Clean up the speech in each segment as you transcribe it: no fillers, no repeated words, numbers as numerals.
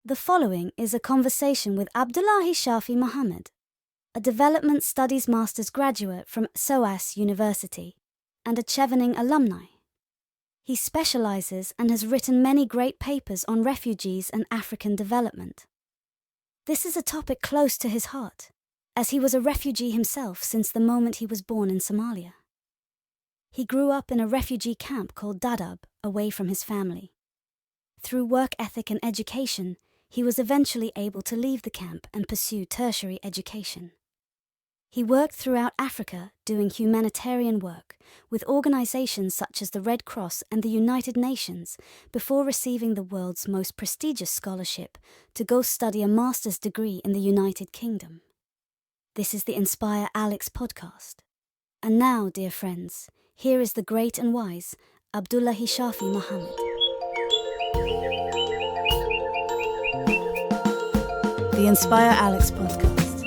The following is a conversation with Abdullahi Shafi Mohammed, a Development Studies Master's graduate from SOAS University and a Chevening Alumni. He specializes and has written many great papers on refugees and African development. This is a topic close to his heart, as he was a refugee himself since the moment he was born in Somalia. He grew up in a refugee camp called Dadaab, away from his family. Through work ethic and education, he was eventually able to leave the camp and pursue tertiary education. He worked throughout Africa doing humanitarian work with organizations such as the Red Cross and the United Nations before receiving the world's most prestigious scholarship to go study a master's degree in the United Kingdom. This is the Inspire Alex podcast. And now, dear friends, here is the great and wise Abdullahi Shafi Mohammed. The Inspire Alex podcast.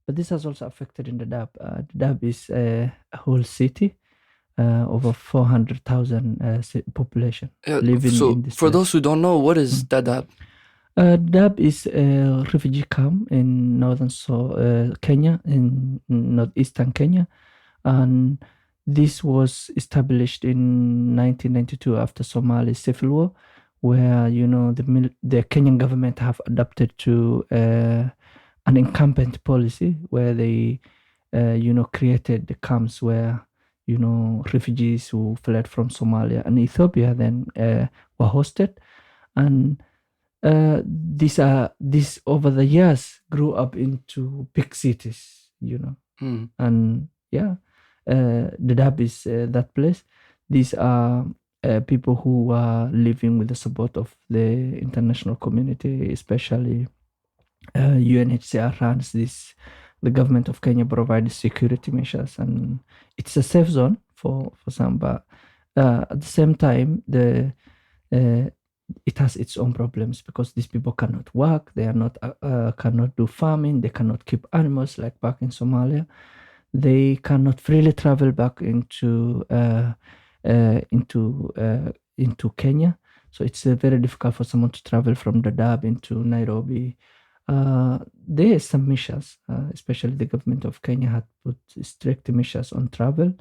But this has also affected in Dadaab. Dadaab is a whole city, over 400,000 population living in this for place. those who don't know, what is Dadaab? Dadaab is a refugee camp in northern Kenya, in northeastern Kenya. And this was established in 1992 after Somalia's civil war, where, the Kenyan government have adopted to an incumbent policy where they, created the camps where, refugees who fled from Somalia and Ethiopia then were hosted. And these over the years grew up into big cities, And Dadaab is that place. These are people who are living with the support of the international community, especially UNHCR runs this. The government of Kenya provides security measures, and it's a safe zone for some. But at the same time, it has its own problems because these people cannot work. They are not cannot do farming. They cannot keep animals like back in Somalia. They cannot freely travel back into Kenya. So it's very difficult for someone to travel from Dadaab into Nairobi. There are some measures, especially the government of Kenya had put strict measures on travel.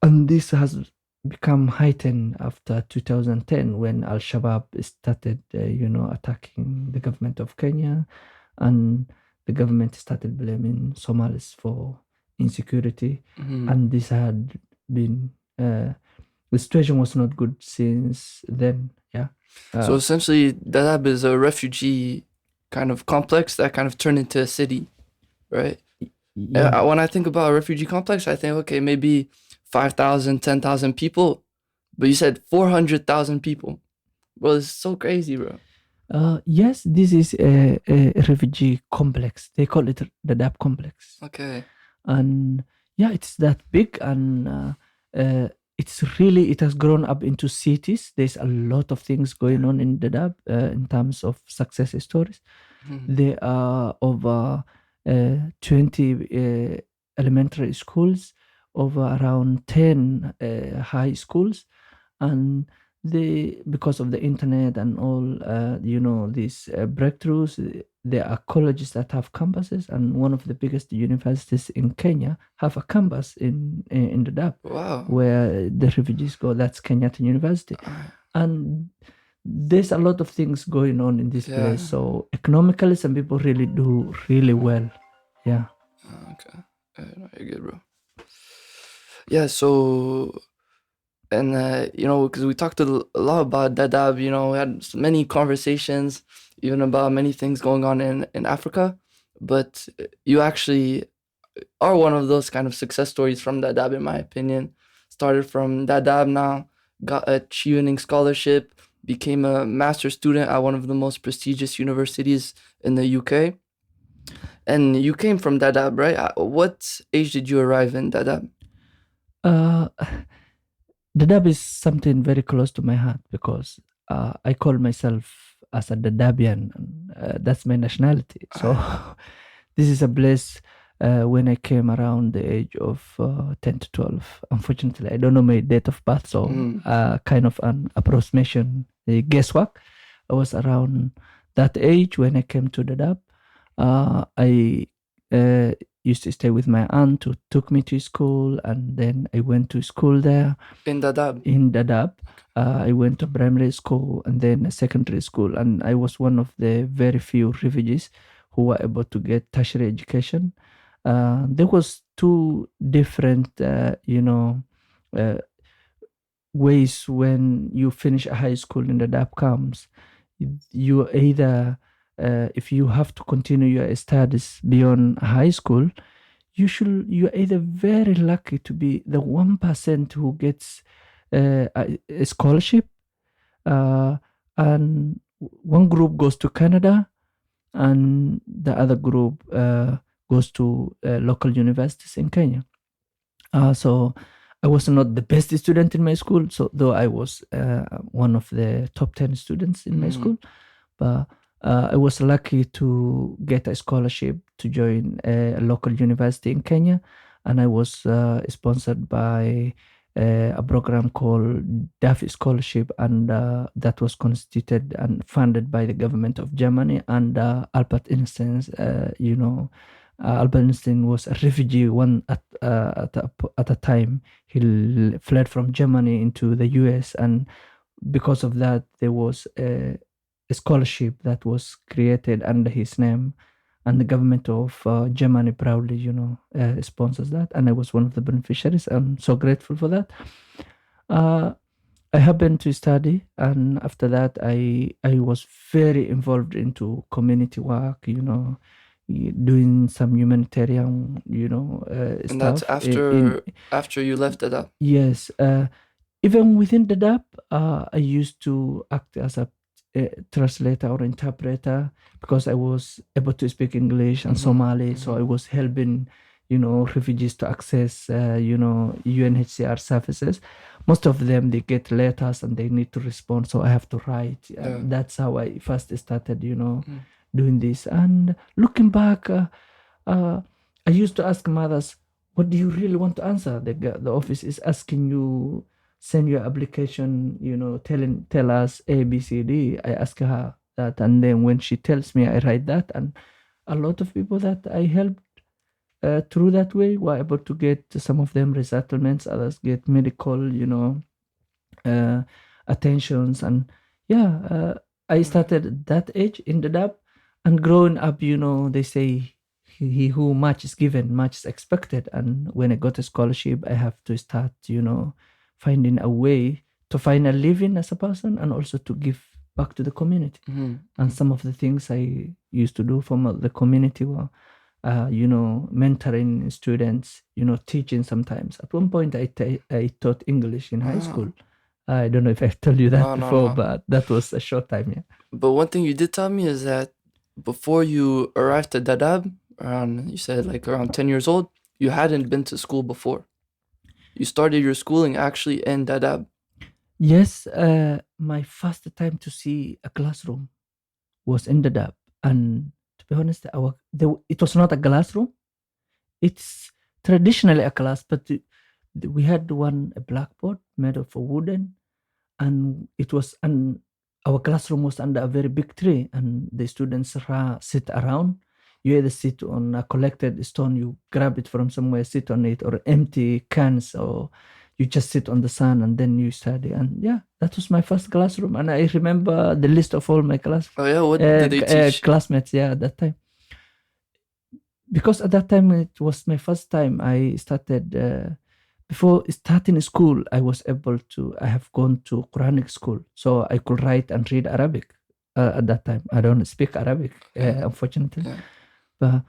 And this has become heightened after 2010 when Al-Shabaab started, attacking the government of Kenya. And the government started blaming Somalis for insecurity. Mhm. And this had been, the situation was not good since then. Yeah. So essentially, Dadaab is a refugee kind of complex that kind of turned into a city, right? Yeah. When I think about a refugee complex, I think, okay, maybe 5,000, 10,000 people. But you said 400,000 people. Well, it's so crazy, bro. Yes, this is a refugee complex. They call it the Dadaab complex. Okay. And yeah, it's that big, and it has grown up into cities. There's a lot of things going on in Dadaab in terms of success stories. Mhm. There are over 20 elementary schools, over around 10 high schools, and because of the internet and all, these breakthroughs, there are colleges that have campuses, and one of the biggest universities in Kenya have a campus in Dadaab, Wow. where the refugees go. That's Kenyatta University. And there's a lot of things going on in this place. So economically, some people really do really well. Yeah. Okay. No, you're good, bro. Yeah, so, and, because we talked a lot about Dadaab, we had many conversations, even about many things going on in Africa. But you actually are one of those kind of success stories from Dadaab, in my opinion. Started from Dadaab now, got a Chevening scholarship, became a master's student at one of the most prestigious universities in the UK. And you came from Dadaab, right? What age did you arrive in Dadaab? Dadaab is something very close to my heart because I call myself as a Dadaabian. That's my nationality. So this is a place when I came around the age of 10 to 12. Unfortunately, I don't know my date of birth, so kind of an approximation, guesswork. I was around that age when I came to Dadaab. I used to stay with my aunt who took me to school, and then I went to school there. In Dadaab? In Dadaab. I went to primary school and then secondary school, and I was one of the very few refugees who were able to get tertiary education. There was two different, ways when you finish a high school in the Dadaab camps. You either, if you have to continue your studies beyond high school, you're either very lucky to be the 1% who gets a scholarship, and one group goes to Canada, and the other group goes to local universities in Kenya. So I was not the best student in my school, so though I was one of the top 10 students in my school, but I was lucky to get a scholarship to join a local university in Kenya, and I was sponsored by a program called DAFI Scholarship, and that was constituted and funded by the government of Germany. And Albert Einstein, Albert Einstein was a refugee at a time. He fled from Germany into the US, and because of that, there was a scholarship that was created under his name, and the government of Germany proudly, sponsors that, and I was one of the beneficiaries. I'm so grateful for that. I happened to study, and after that, I was very involved into community work, doing some humanitarian, And stuff. that's after you left Dadaab? Yes. Even within Dadaab, I used to act as a translator or interpreter because I was able to speak English and Somali, so I was helping, refugees to access, UNHCR services. Most of them, they get letters and they need to respond, so I have to write. That's how I first started, doing this. And looking back, I used to ask mothers, what do you really want to answer? The office is asking you, send your application, tell us A, B, C, D. I ask her that, and then when she tells me, I write that. And a lot of people that I helped through that way were able to get, some of them, resettlements, others get medical, attentions. And I started at that age in Dadaab, and growing up, they say, he who much is given, much is expected. And when I got a scholarship, I have to start, finding a way to find a living as a person and also to give back to the community. And some of the things I used to do for the community were, mentoring students, teaching sometimes. At one point, I taught English in high school. I don't know if I told you that before, but that was a short time, yeah. But one thing you did tell me is that before you arrived at Dadaab, you said like around 10 years old, you hadn't been to school before. You started your schooling actually in Dadaab. Yes, my first time to see a classroom was in Dadaab. And to be honest, it was not a classroom. It's traditionally a class, but we had a blackboard made of wooden, and our classroom was under a very big tree, and the students sit around. You either sit on a collected stone, you grab it from somewhere, sit on it, or empty cans, or you just sit on the sun and then you study. And that was my first classroom. And I remember the list of all my classmates. Oh yeah, what did they teach? Classmates, at that time. Because at that time, it was my first time I started, before starting school, I have gone to Quranic school. So I could write and read Arabic at that time. I don't speak Arabic, unfortunately. Yeah. But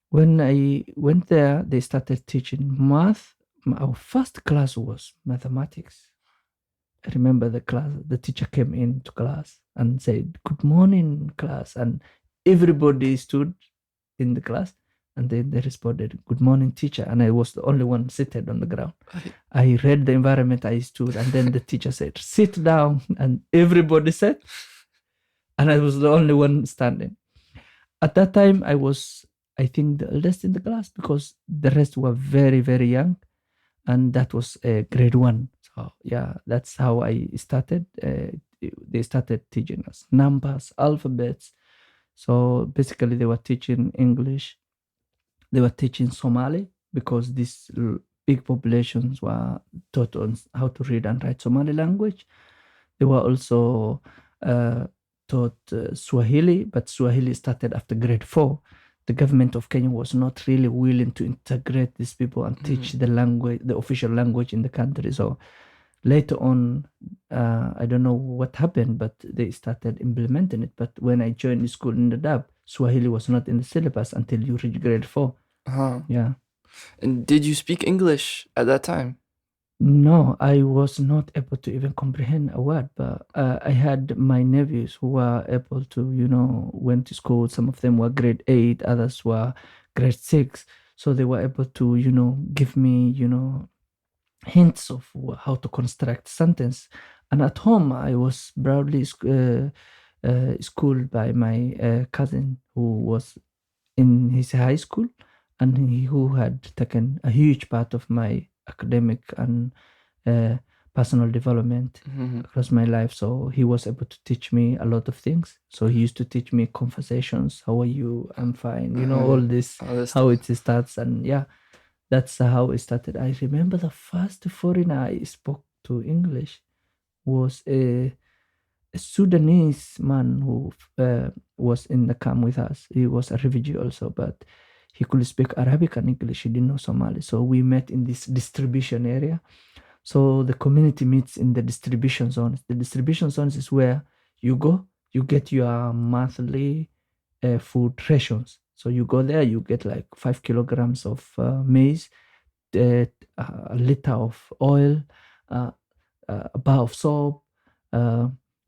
when I went there, they started teaching math. Our first class was mathematics. I remember the teacher came into class and said, "Good morning, class." And everybody stood in the class, and then they responded, "Good morning, teacher." And I was the only one seated on the ground. I read the environment, I stood, and then the teacher said, "Sit down." And everybody sat, and I was the only one standing. At that time, I was I think, the eldest in the class, because the rest were very, very young, and that was grade 1. So yeah, that's how I started. They started teaching us numbers, alphabets. So basically, they were teaching English. They were teaching Somali, because these big populations were taught on how to read and write Somali language. They were also taught Swahili, but Swahili started after grade 4. The government of Kenya was not really willing to integrate these people and teach the language, the official language in the country. So later on, I don't know what happened, but they started implementing it. But when I joined the school in Dadaab, Swahili was not in the syllabus until you reach grade 4. Yeah. And did you speak English at that time? No, I was not able to even comprehend a word, but I had my nephews who were able to, went to school. Some of them were grade 8, others were grade 6. So they were able to, give me, hints of how to construct sentence. And at home, I was proudly schooled by my cousin who was in his high school, and who had taken a huge part of my academic and personal development across my life. So he was able to teach me a lot of things. So he used to teach me conversations. How are you? I'm fine. All this, how it starts. And yeah, that's how it started. I remember the first foreigner I spoke to English was a Sudanese man who was in the camp with us. He was a refugee also, but he could speak Arabic and English. He didn't know Somali. So we met in this distribution area. So the community meets in the distribution zones. The distribution zones is where you go, you get your monthly food rations. So you go there, you get like 5 kilograms of maize, a liter of oil, a bar of soap,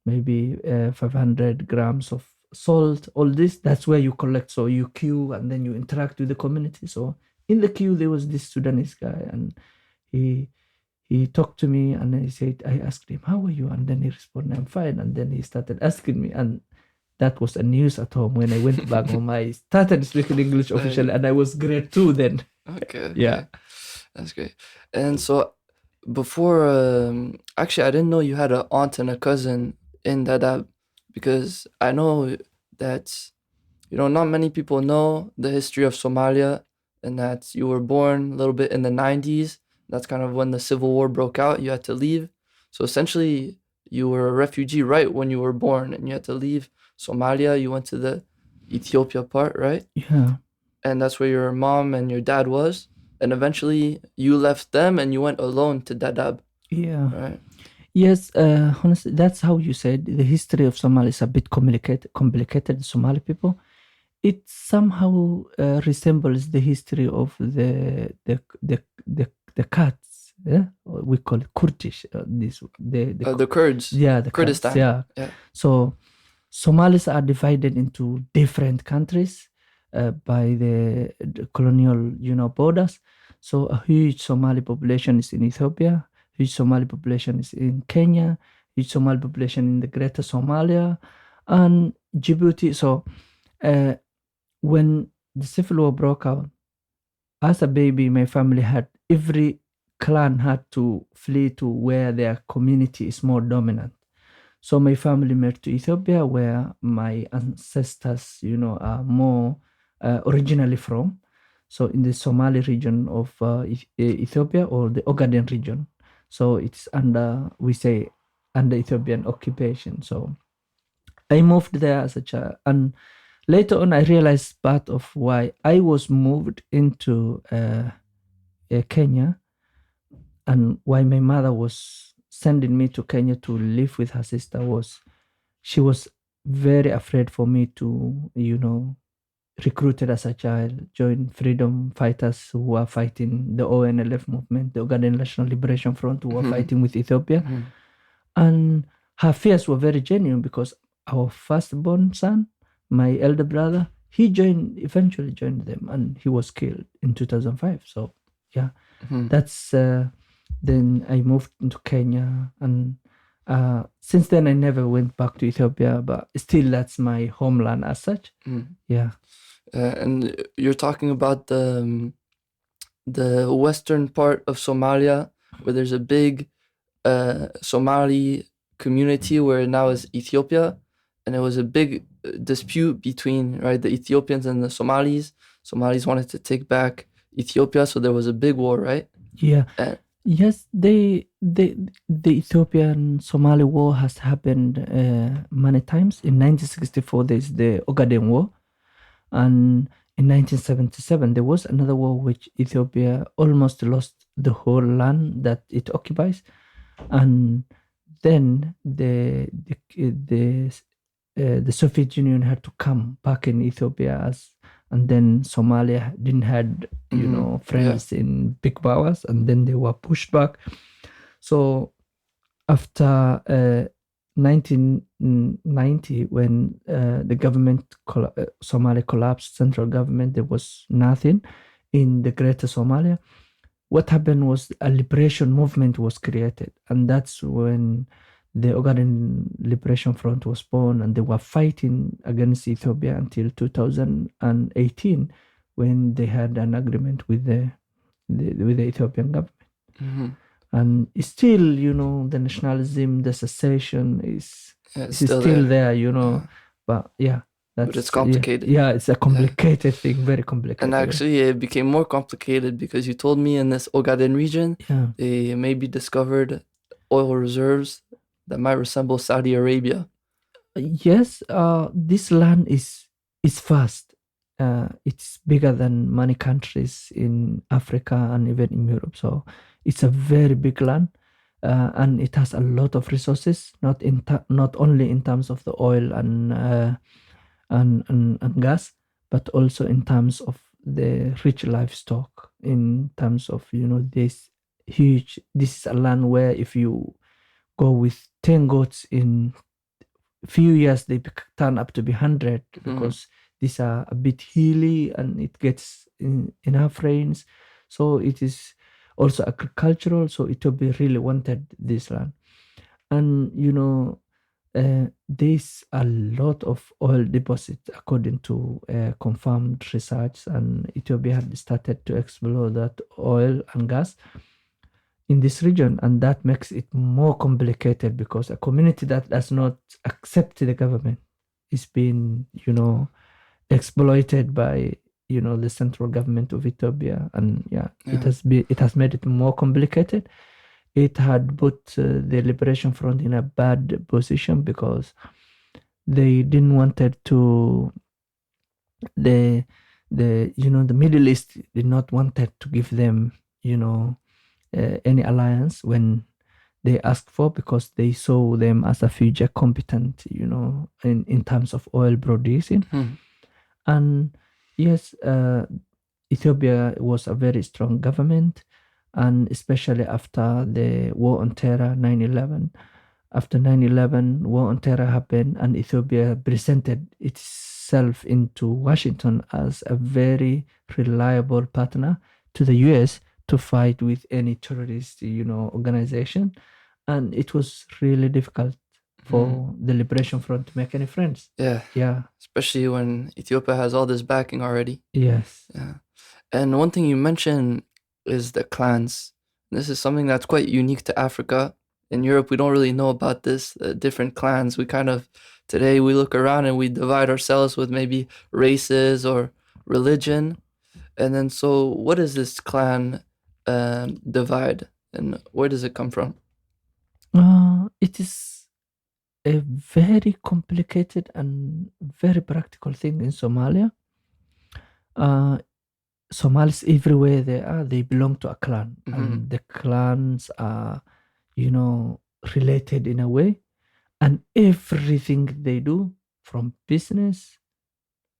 maybe 500 grams of salt, all this. That's where you collect. So you queue and then you interact with the community. So in the queue, there was this Sudanese guy, and he talked to me, and he said, I asked him, how are you? And then he responded, I'm fine. And then he started asking me, and that was a news at home. When I went back home, I started speaking English officially, and I was grade 2 then. Okay. Yeah. That's great. And so before, actually, I didn't know you had an aunt and a cousin in Dadaab, because I know that, not many people know the history of Somalia, and that you were born a little bit in the 90s. That's kind of when the civil war broke out. You had to leave. So essentially, you were a refugee right when you were born, and you had to leave Somalia. You went to the Ethiopia part, right? Yeah. And that's where your mom and your dad was. And eventually, you left them and you went alone to Dadaab. Yeah. Right. Yes, honestly, that's how you said. The history of Somalia is a bit complicated. Somali people, it somehow resembles the history of the Kurds. Yeah, we call it Kurdish. The Kurds. Yeah, the Kurdistan. Kurds, yeah. So Somalis are divided into different countries by the colonial, borders. So a huge Somali population is in Ethiopia. Huge Somali population is in Kenya. Huge Somali population in the Greater Somalia and Djibouti. So when the civil war broke out, as a baby, my family every clan had to flee to where their community is more dominant. So my family moved to Ethiopia, where my ancestors, are more originally from. So in the Somali region of Ethiopia, or the Ogaden region. So it's under Ethiopian occupation. So I moved there as a child. And later on, I realized part of why I was moved into Kenya, and why my mother was sending me to Kenya to live with her sister was she was very afraid for me to, recruited as a child, join freedom fighters who were fighting the ONLF movement, the Ogaden National Liberation Front, who were fighting with Ethiopia. And her fears were very genuine, because our firstborn son, my elder brother, he eventually joined them, and he was killed in 2005. So yeah, that's then I moved into Kenya, and since then I never went back to Ethiopia, but still that's my homeland as such. Yeah. And you're talking about the western part of Somalia, where there's a big Somali community where now is Ethiopia, and it was a big dispute between, right, the Ethiopians and the Somalis. Somalis wanted to take back Ethiopia, so there was a big war, right? Yeah. And Yes, the Ethiopian Somali war has happened many times. In 1964, there's the Ogaden War, and in 1977 there was another war which Ethiopia almost lost the whole land that it occupies, and then the Soviet Union had to come back in Ethiopia and then Somalia didn't had friends in big powers, and then they were pushed back. So after 1990, when the government Somalia collapsed, central government, there was nothing in the greater Somalia. What happened was a liberation movement was created, and that's when the Ogaden Liberation Front was born, and they were fighting against Ethiopia until 2018, when they had an agreement with the Ethiopian government. And still, the nationalism, the secession is still there, but yeah. But it's complicated. Yeah, it's a complicated thing, very complicated. And actually, it became more complicated because you told me in this Ogaden region, Yeah. they maybe discovered oil reserves that might resemble Saudi Arabia. Yes, this land is vast. It's bigger than many countries in Africa and even in Europe. So it's a very big land, and it has a lot of resources, not only in terms of the oil and gas, but also in terms of the rich livestock. In terms of this is a land where if you go with 10 goats in few years, they turn up to be 100 because these are a bit hilly and it gets enough rains. So it is also agricultural. So Ethiopia really wanted this land, and there's a lot of oil deposits according to confirmed research, and Ethiopia had started to explore that oil and gas in this region, and that makes it more complicated because a community that does not accept the government is being exploited by the central government of Ethiopia, and it has made it more complicated. It had put the Liberation Front in a bad position because they didn't wanted to the Middle East did not wanted to give them any alliance when they asked for, because they saw them as a future competent in terms of oil producing. And yes, Ethiopia was a very strong government, and especially after the war on terror, 9/11. After 9/11, war on terror happened, and Ethiopia presented itself into Washington as a very reliable partner to the US to fight with any terrorist organization. And it was really difficult for the Liberation Front to make any friends. Yeah. Especially when Ethiopia has all this backing already. Yes. Yeah. And one thing you mentioned is the clans. This is something that's quite unique to Africa. In Europe, we don't really know about this, different clans. We kind of, today we look around and we divide ourselves with maybe races or religion. And then, so what is this clan divide, and where does it come from? It is a very complicated and very practical thing in Somalia. Somalis, everywhere they are, they belong to a clan, and the clans are, related in a way, and everything they do, from business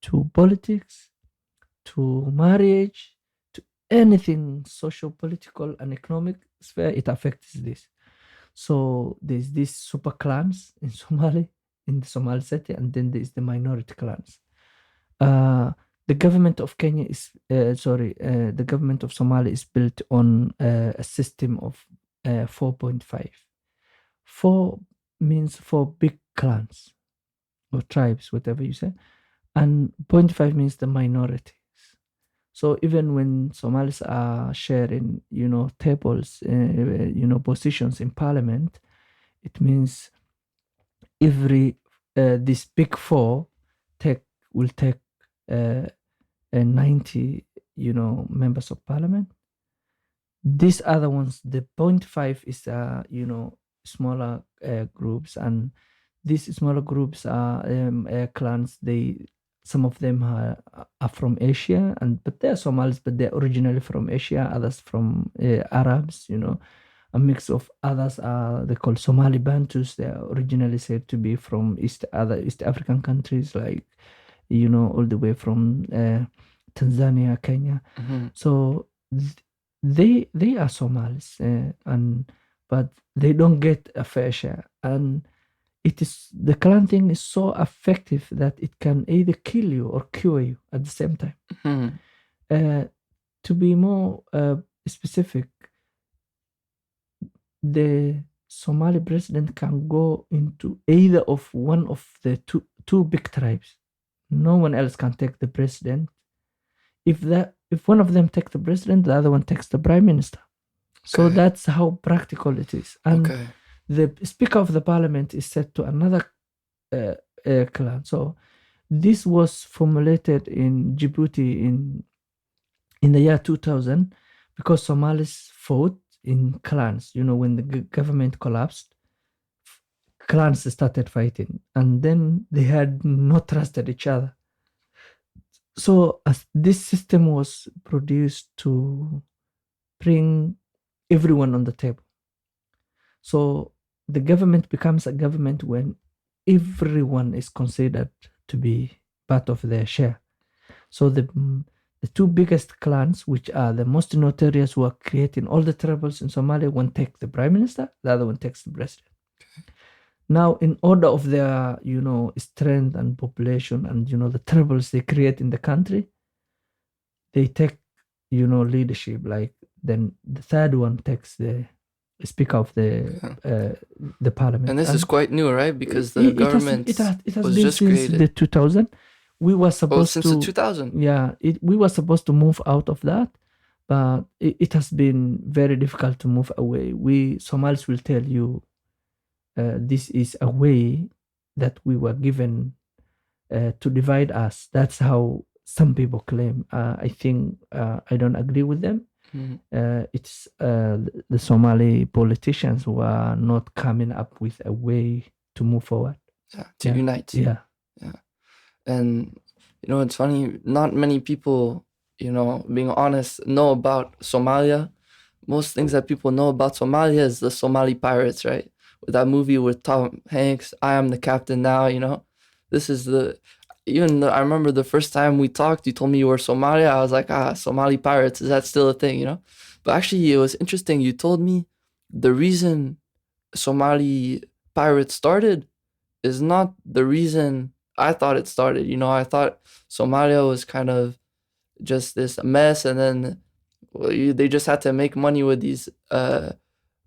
to politics to marriage to anything social, political, and economic sphere, it affects this. So there's these super clans in the Somali city, and then there's the minority clans. The government of Kenya is the government of Somalia is built on a system of 4.5. 4 means 4 big clans or tribes, whatever you say, and 0.5 means the minorities. So even when Somalis are sharing, tables, positions in parliament, it means every this big four will take 90, members of parliament. These other ones, the 0.5 is smaller groups, and these smaller groups are clans. Some of them are from Asia, but they're Somalis, but they're originally from Asia. Others from Arabs, a mix of others are they call Somali Bantus. They are originally said to be from East African countries, like all the way from Tanzania, Kenya. So they are Somalis, but they don't get a fair share, and the clan thing is so effective that it can either kill you or cure you at the same time. To be more specific, the Somali president can go into either of one of the two big tribes. No one else can take the president. If one of them takes the president, the other one takes the prime minister. So that's how practical it is. And the speaker of the parliament is set to another clan. So this was formulated in Djibouti in the year 2000 because Somalis fought in clans. When the government collapsed, clans started fighting, and then they had not trusted each other. So as this system was produced to bring everyone on the table. So the government becomes a government when everyone is considered to be part of their share. So the two biggest clans, which are the most notorious, who are creating all the troubles in Somalia, one takes the prime minister, the other one takes the president. Now, in order of their, strength and population and, the troubles they create in the country, they take, leadership. Like then the third one takes the speaker of the parliament. And this is quite new, right? Because the government it has was been just since created. the 2000. We were supposed since to the 2000. Yeah, we were supposed to move out of that, but it has been very difficult to move away. We Somalis will tell you this is a way that we were given to divide us. That's how some people claim. I think I don't agree with them. It's the Somali politicians who are not coming up with a way to move forward. To unite. Yeah. And it's funny, not many people, being honest, know about Somalia. Most things that people know about Somalia is the Somali pirates, right? With that movie with Tom Hanks, I Am the Captain Now, This is I remember the first time we talked, you told me you were Somalia. I was like, Somali pirates, is that still a thing, But actually, it was interesting. You told me the reason Somali pirates started is not the reason I thought it started. I thought Somalia was kind of just this mess, and then they just had to make money with these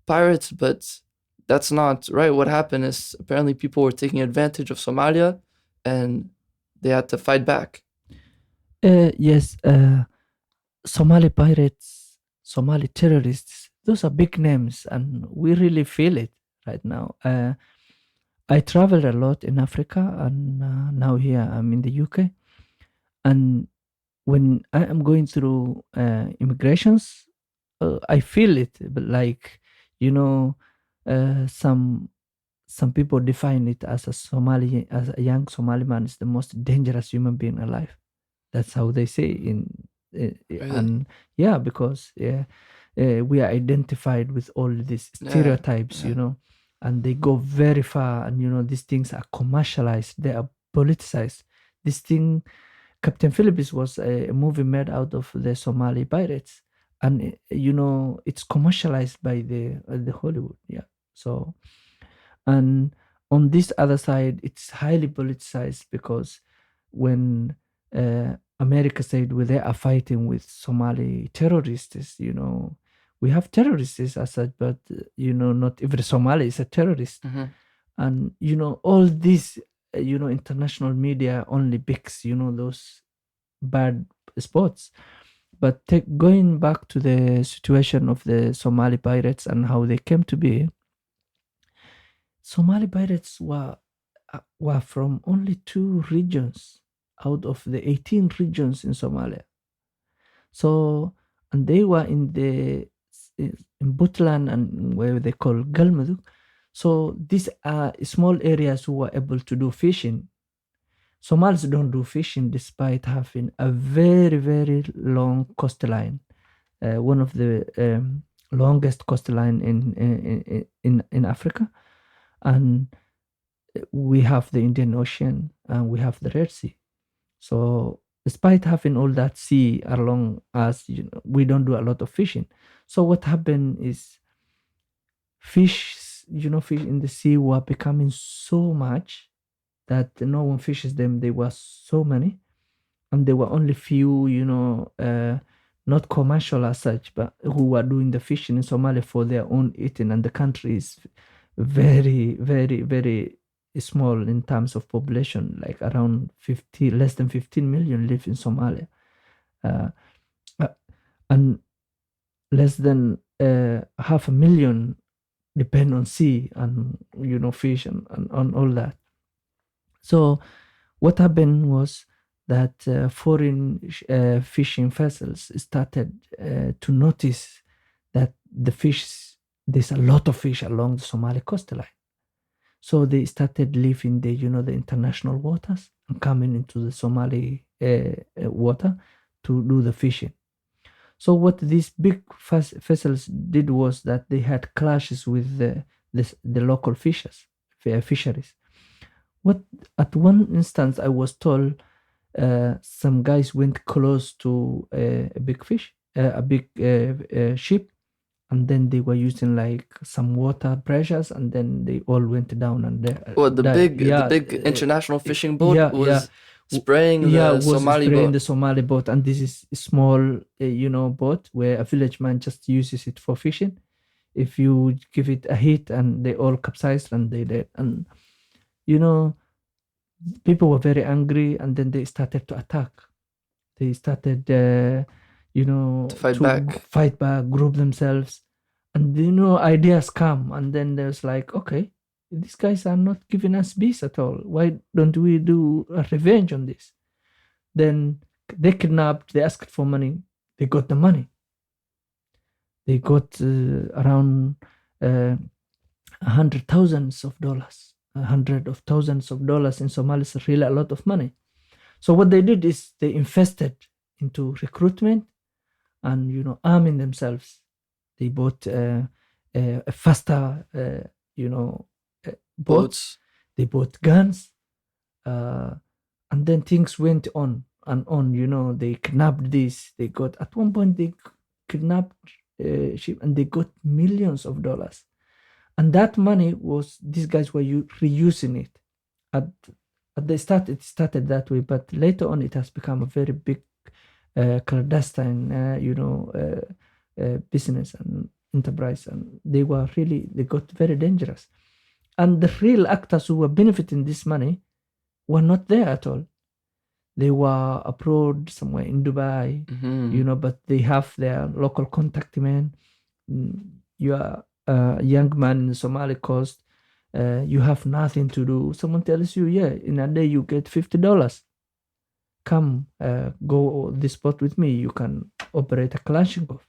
pirates, but that's not right. What happened is apparently people were taking advantage of Somalia, and they had to fight back. Yes, Somali pirates, Somali terrorists, those are big names, and we really feel it right now. I traveled a lot in Africa, and now here I'm in the UK. And when I am going through immigrations, I feel it. But like, some people define it as as a young Somali man is the most dangerous human being alive. That's how they say Really? And because we are identified with all these stereotypes, and they go very far, and these things are commercialized, they are politicized. This thing, Captain Philippines, was a movie made out of the Somali pirates, and it's commercialized by the Hollywood. So, and on this other side, it's highly politicized, because when America said, well, they are fighting with Somali terrorists, we have terrorists as such, but not every Somali is a terrorist. And all this international media only picks, those bad spots. But going back to the situation of the Somali pirates and how they came to be, Somali pirates were from only 2 regions out of the 18 regions in Somalia. So, and they were in Puntland and where they call Galmudug. So these are small areas who were able to do fishing. Somalis don't do fishing despite having a very, very long coastline. One of the longest coastline in Africa. And we have the Indian Ocean and we have the Red Sea. So despite having all that sea along us, we don't do a lot of fishing. So what happened is fish in the sea were becoming so much that no one fishes them. There were so many, and there were only few, not commercial as such, but who were doing the fishing in Somalia for their own eating. And the country is very, very, very small in terms of population, like around less than 15 million live in Somalia, and less than 500,000 depend on sea and fish and on all that. So what happened was that foreign fishing vessels started to notice that there's a lot of fish along the Somali coastline. So they started leaving the international waters and coming into the Somali water to do the fishing. So what these big vessels did was that they had clashes with the local fisheries. At one instance, I was told some guys went close to a big ship, and then they were using like some water pressures, and then they all went down. And the big international fishing boat was spraying the Somali boat, and this is a small, boat where a village man just uses it for fishing. If you give it a hit, and they all capsized and they dead, and people were very angry, and then they started to attack. They started, to fight back, group themselves, and ideas come, and then there's like, okay, these guys are not giving us peace at all. Why don't we do a revenge on this? Then they kidnapped, they asked for money, they got the money. They got around $100,000. $100,000 in Somalia is really a lot of money. So what they did is they invested into recruitment and arming themselves. They bought a faster boats. They bought guns, and then things went on and on. They kidnapped this. At one point they kidnapped ship, and they got millions of dollars. And that money these guys were reusing it. At the start, it started that way, but later on, it has become a very big clandestine, business and enterprise, and they got very dangerous. And the real actors who were benefiting this money were not there at all. They were abroad, somewhere in Dubai, but they have their local contact men. You are a young man in the Somali coast, you have nothing to do. Someone tells you, in a day you get $50. Come, go this spot with me. You can operate a Kalashnikov.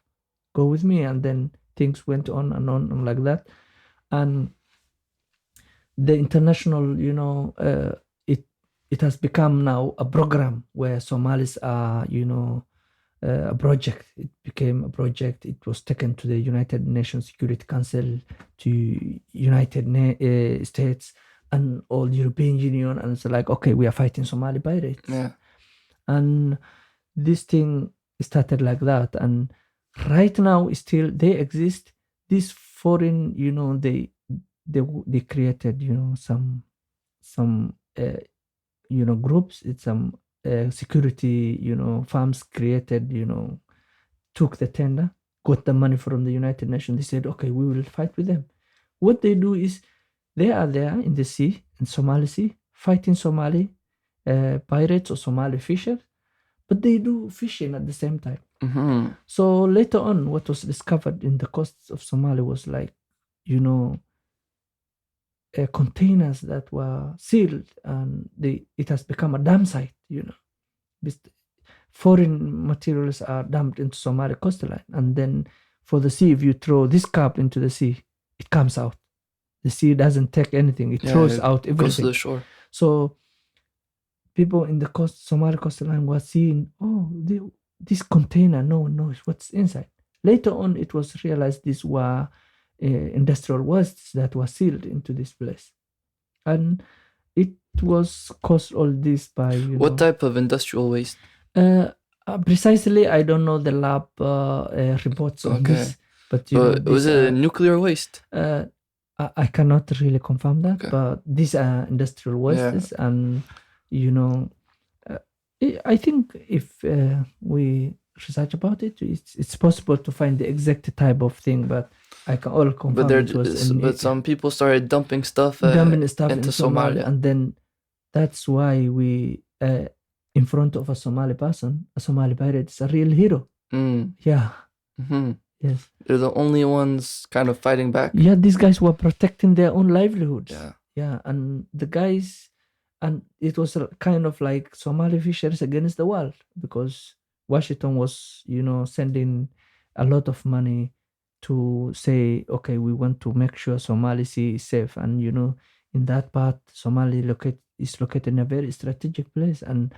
Go with me. And then things went on and like that. And the international, it has become now a program where Somalis are, a project. It became a project. It was taken to the United Nations Security Council, to United States, and all the European Union. And it's like, okay, we are fighting Somali pirates. Yeah. And this thing started like that. And right now, still they exist. These foreign, they created, some groups. It's some security, firms created, took the tender, got the money from the United Nations. They said, okay, we will fight with them. What they do is they are there in the sea, in Somali Sea, fighting Somali pirates or Somali fishers, but they do fishing at the same time. So later on, what was discovered in the coasts of Somalia was like, containers that were sealed, and it has become a dam site. Foreign materials are dumped into Somali coastline, and then for the sea, if you throw this cup into the sea, it comes out. The sea doesn't take anything; it throws out everything. Goes to the shore. So people in the Somali coastline were seeing, this container, no one knows what's inside. Later on, it was realized these were industrial wastes that were sealed into this place, and it was caused all this by what type of industrial waste? Precisely, I don't know the lab reports on this, but was it nuclear waste? I cannot really confirm that, but these are industrial wastes, and I think if we research about it, it's possible to find the exact type of thing, but I can all confirm but some people started dumping stuff into Somalia, and then that's why we in front of a Somali person, a Somali pirate is a real hero. Yeah. Yes. They're the only ones kind of fighting back. Yeah, these guys were protecting their own livelihoods. Yeah. And the guys, and it was kind of like Somali fishers against the world, because Washington was, sending a lot of money to say, okay, we want to make sure Somali Sea is safe. And, in that part, Somalia is located in a very strategic place. And,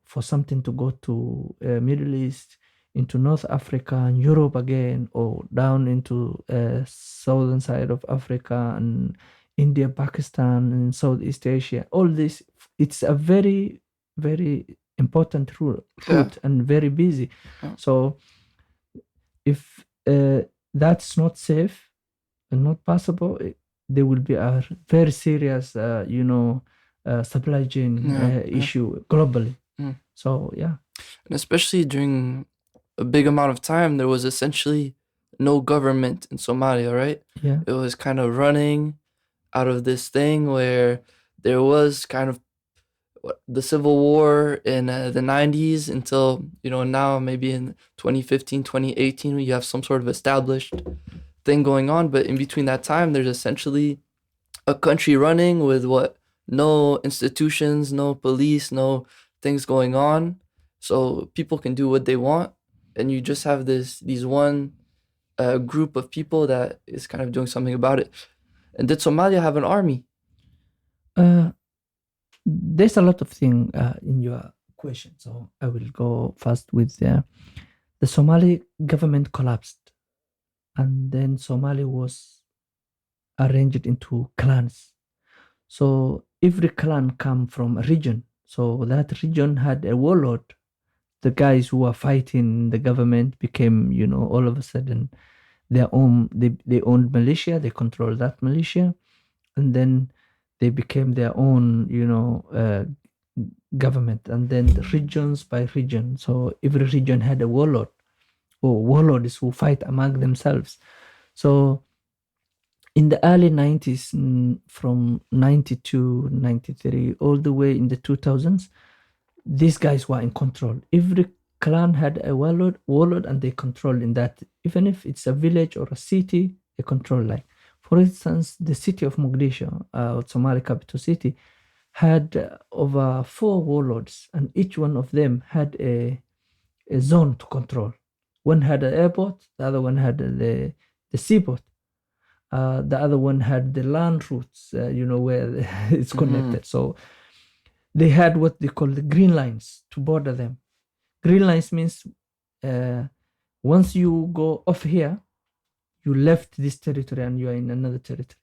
for something to go to Middle East, into North Africa and Europe again, or down into southern side of Africa and India, Pakistan, and Southeast Asia, all this, it's a very, very important route and very busy. So if that's not safe and not possible, there will be a very serious, supply chain issue globally. So, yeah. And especially during a big amount of time, there was essentially no government in Somalia, right? Yeah. It was kind of running out of this thing where there was kind of the civil war in the 90s until, now maybe in 2015, 2018, you have some sort of established thing going on. But in between that time, there's essentially a country running with no institutions, no police, no things going on. So people can do what they want. And you just have these one group of people that is kind of doing something about it. And did Somalia have an army? There's a lot of things in your question. So I will go first with the Somali government collapsed. And then Somalia was arranged into clans. So every clan come from a region. So that region had a warlord. The guys who were fighting the government became, all of a sudden their own, they owned militia, they controlled that militia, and then they became their own, government, and then regions by region. So every region had a warlord, or warlords who fight among themselves. So in the early 90s, from 92, 93, all the way in the 2000s, these guys were in control. Every clan had a warlord, and they control in that. Even if it's a village or a city, they control. Like, for instance, the city of Mogadishu, Somali capital city, had over 4 warlords, and each one of them had a zone to control. One had an airport, the other one had the seaport. The other one had the land routes, where it's connected. So they had what they call the green lines to border them. Green lines means once you go off here, you left this territory and you are in another territory.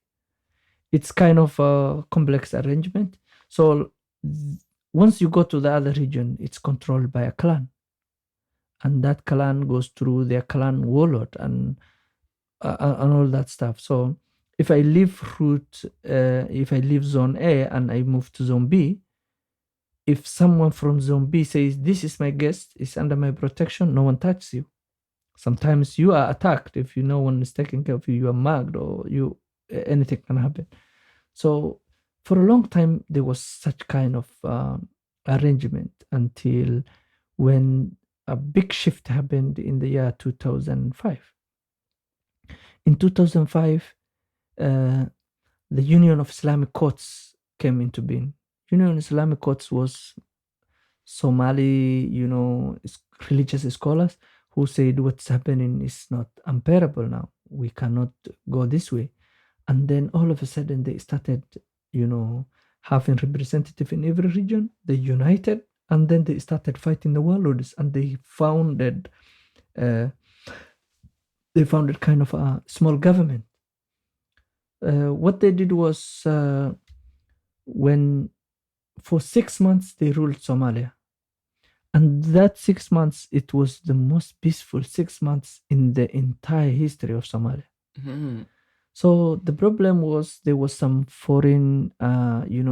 It's kind of a complex arrangement. So once you go to the other region, it's controlled by a clan. And that clan goes through their clan warlord and all that stuff. So if I leave zone A and I move to zone B, if someone from zone B says, this is my guest, is under my protection, no one touches you. Sometimes you are attacked. If no one is taking care of you, you are mugged, or anything can happen. So For a long time, there was such kind of arrangement until when a big shift happened in the year 2005. In 2005, the Union of Islamic Courts came into being. Union of Islamic Courts was Somali, religious scholars who said what's happening is not unbearable now. We cannot go this way. And then all of a sudden they started, having representative in every region. They united, and then they started fighting the warlords, and they founded kind of a small government. What they did was when for 6 months they ruled Somalia. And that 6 months, it was the most peaceful 6 months in the entire history of Somalia. Mm-hmm. So the problem was there was some foreign,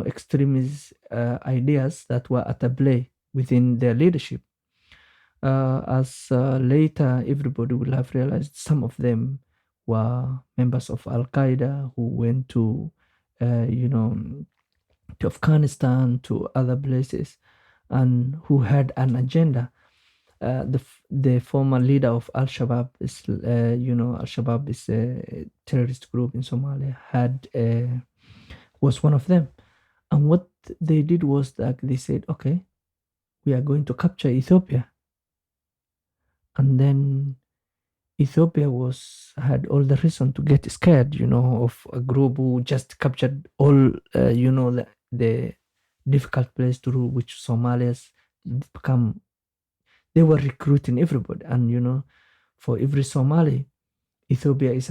extremist ideas that were at play within their leadership. As later everybody will have realized, some of them were members of Al-Qaeda who went to, to Afghanistan, to other places, and who had an agenda. The former leader of Al-Shabaab is, Al-Shabaab is a terrorist group in Somalia, was one of them. And what they did was that they said, okay, we are going to capture Ethiopia. And then Ethiopia had all the reason to get scared, of a group who just captured all, the difficult place to rule, which Somalians become. They were recruiting everybody, and for every Somali, Ethiopia is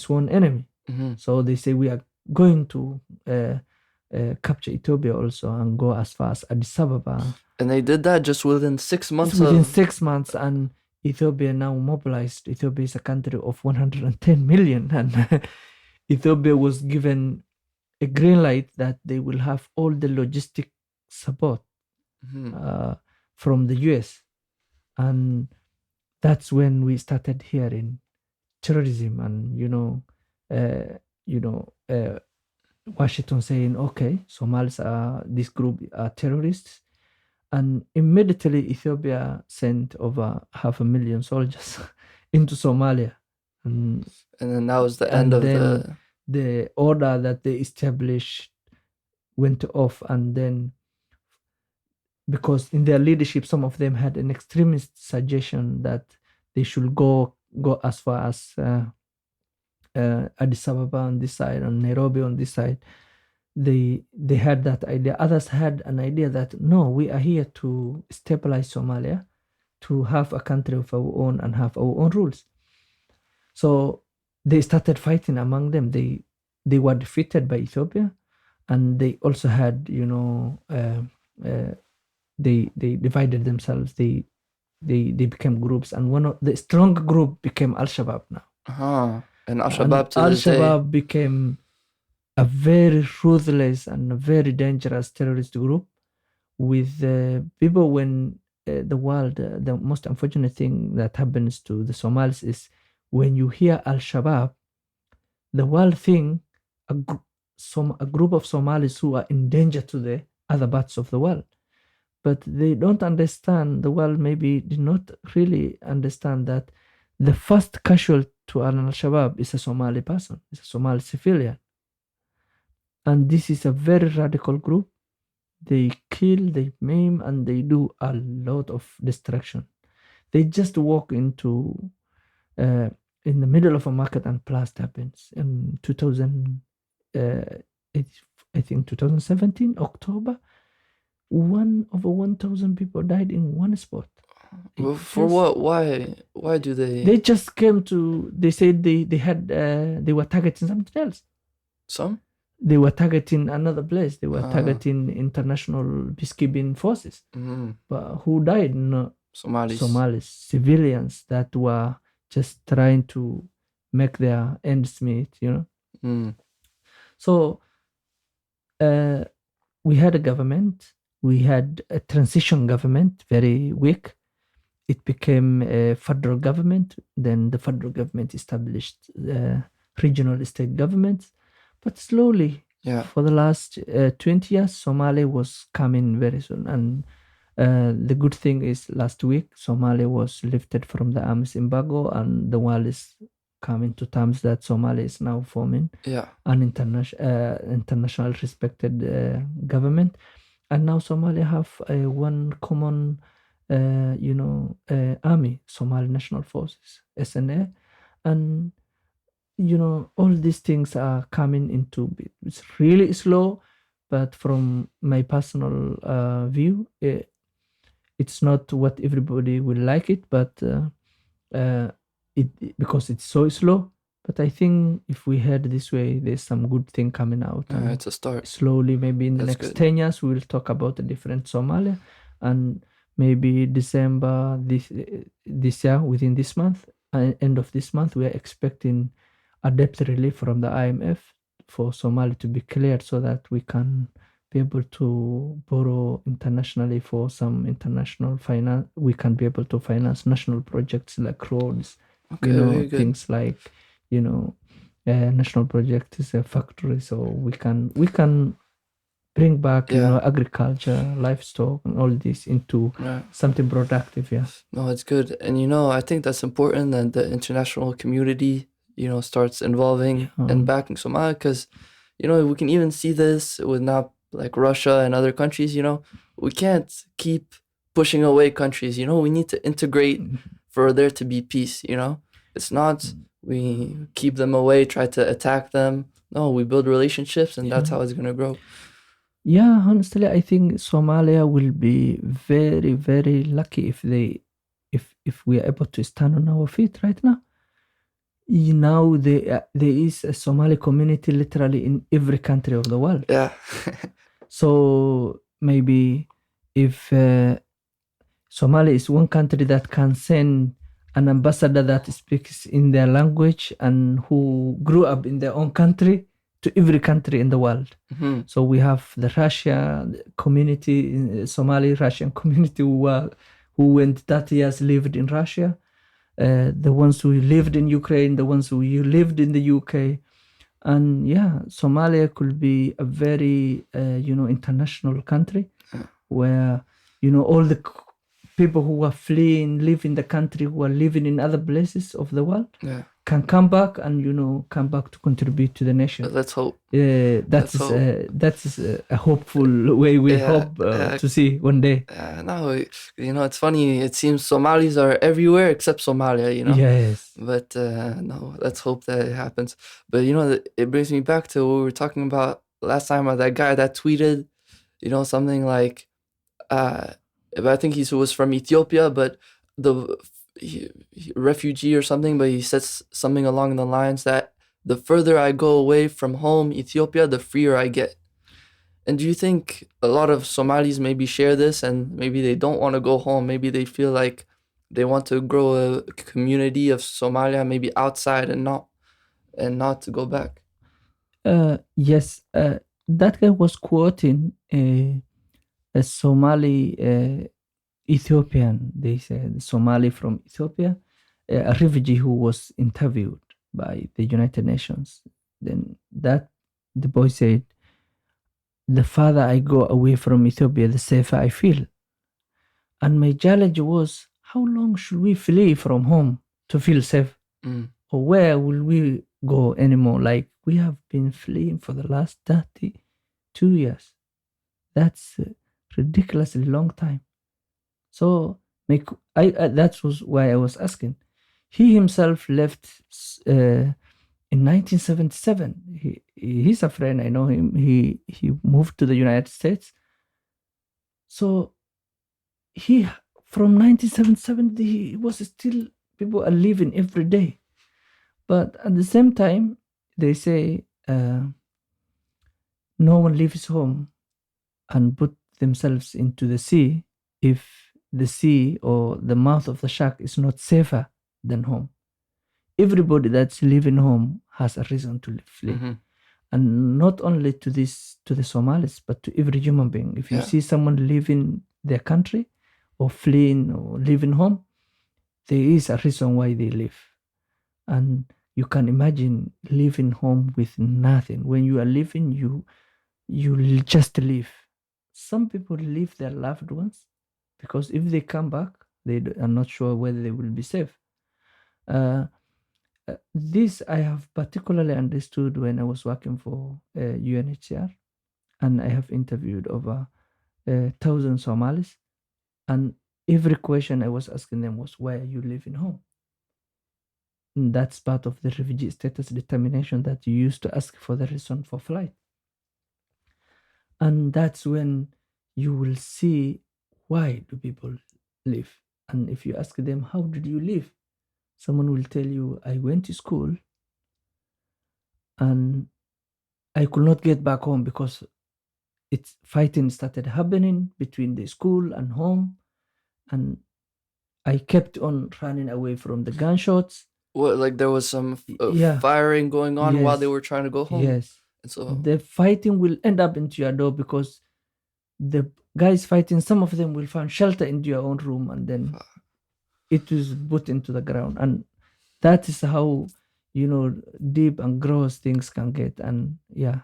one enemy. Mm-hmm. So they say we are going to capture Ethiopia also and go as far as Addis Ababa. And they did that just within 6 months. Within 6 months, and Ethiopia now mobilized. Ethiopia is a country of 110 million, and Ethiopia was given a green light that they will have all the logistic support from the US. And that's when we started hearing terrorism and, Washington saying, okay, Somalis this group are terrorists. And immediately Ethiopia sent over 500,000 soldiers into Somalia. And then that was the end of the order that they established went off. And then, because in their leadership, some of them had an extremist suggestion that they should go as far as Addis Ababa on this side and Nairobi on this side. They had that idea. Others had an idea that, no, we are here to stabilize Somalia, to have a country of our own and have our own rules. So they started fighting among them. They were defeated by Ethiopia, and they also had, they divided themselves. They became groups, and one of the strong group became Al-Shabaab now. And Al-Shabaab became a very ruthless and a very dangerous terrorist group with people. When the most unfortunate thing that happens to the Somalis is when you hear Al-Shabaab, the world think a group of Somalis who are in danger to the other parts of the world. But they don't understand, the world maybe did not really understand that the first casualty to an Al-Shabaab is a Somali person, is a Somali civilian. And this is a very radical group. They kill, they maim, and they do a lot of destruction. They just walk into, in the middle of a market and blast happens. In 2017, October, over 1,000 people died in one spot. For what? Why do they? They just came to. They said they were targeting something else. They were targeting another place. They were targeting international peacekeeping forces. Mm-hmm. But who died? No, Somalis, civilians that were just trying to make their ends meet. So we had a government. We had a transition government, very weak. It became a federal government. Then the federal government established regional state governments. But slowly, Yeah. For the last 20 years, Somalia was coming very soon. And the good thing is last week, Somalia was lifted from the arms embargo, and the world is coming to terms that Somalia is now forming Yeah. an international respected government. And now Somalia have one common, army, Somali National Forces, SNA. And all these things are coming into it's really slow, but from my personal view, it's not what everybody will like it, but because it's so slow. But I think if we head this way, there's some good thing coming out. And It's a start. slowly, maybe in the That's next good. 10 years, we will talk about a different Somalia. And maybe December this year, within this month, end of this month, we are expecting a debt relief from the IMF for Somalia to be cleared, so that we can be able to borrow internationally for some international finance. We can be able to finance national projects like roads, Okay, very good. things like national projects, factories, so we can bring back Yeah. agriculture, livestock, and all this into Right. something productive. Yeah. No, it's good. And I think that's important that the international community, starts involving and backing Somalia, because, we can even see this with now like Russia and other countries. We can't keep pushing away countries. We need to integrate for there to be peace. It's not we keep them away, try to attack them. No, we build relationships, and that's how it's gonna grow. Yeah, honestly, I think Somalia will be very, very lucky if we are able to stand on our feet right now. Now there is a Somali community literally in every country of the world. Yeah. So maybe if Somalia is one country that can send an ambassador that speaks in their language and who grew up in their own country to every country in the world. Mm-hmm. So we have the Russia community, Somali Russian community who went 30 years lived in Russia, the ones who lived in Ukraine, the ones who lived in the UK. And yeah, Somalia could be a very, international country where, all the people who are fleeing, live in the country, who are living in other places of the world, can come back and, come back to contribute to the nation. Let's hope. That is a hopeful way we hope to see one day. No, it's funny. It seems Somalis are everywhere except Somalia, Yes. But no, let's hope that it happens. But it brings me back to what we were talking about last time about that guy that tweeted, something like, I think he was from Ethiopia, but refugee or something, but he says something along the lines that the further I go away from home, Ethiopia, the freer I get. And do you think a lot of Somalis maybe share this, and maybe they don't want to go home? Maybe they feel like they want to grow a community of Somalia, maybe outside and not to go back. Yes, that guy was quoting a Somali Ethiopian. They said Somali from Ethiopia, a refugee who was interviewed by the United Nations. Then the boy said, the farther I go away from Ethiopia, the safer I feel. And my challenge was, how long should we flee from home to feel safe? Or where will we go anymore? Like we have been fleeing for the last 32 years. That's a ridiculously long time. So that was why I was asking. He himself left in 1977. He's a friend. I know him. He moved to the United States. So from 1977, he was still, people are living every day. But at the same time, they say no one leaves home and put themselves into the sea if the sea or the mouth of the shark is not safer than home. Everybody that's living home has a reason to flee. Mm-hmm. And not only to the Somalis, but to every human being. If you see someone leaving their country or fleeing or leaving home, there is a reason why they leave. And you can imagine leaving home with nothing. When you are leaving, you just leave. Some people leave their loved ones because if they come back, they are not sure whether they will be safe. This I have particularly understood when I was working for UNHCR, and I have interviewed over 1,000 Somalis, and every question I was asking them was, "Why are you leaving home?" And that's part of the refugee status determination that you used to ask for the reason for flight. And that's when you will see why do people leave. And if you ask them, how did you leave? Someone will tell you, I went to school and I could not get back home because it's fighting started happening between the school and home, and I kept on running away from the gunshots. What, like there was some Yeah. firing going on while they Yes. were trying to go home? Yes. And so The fighting will end up into your door because the guys fighting, some of them will find shelter into your own room, and then it is put into the ground. And that is how, deep and gross things can get. And yeah,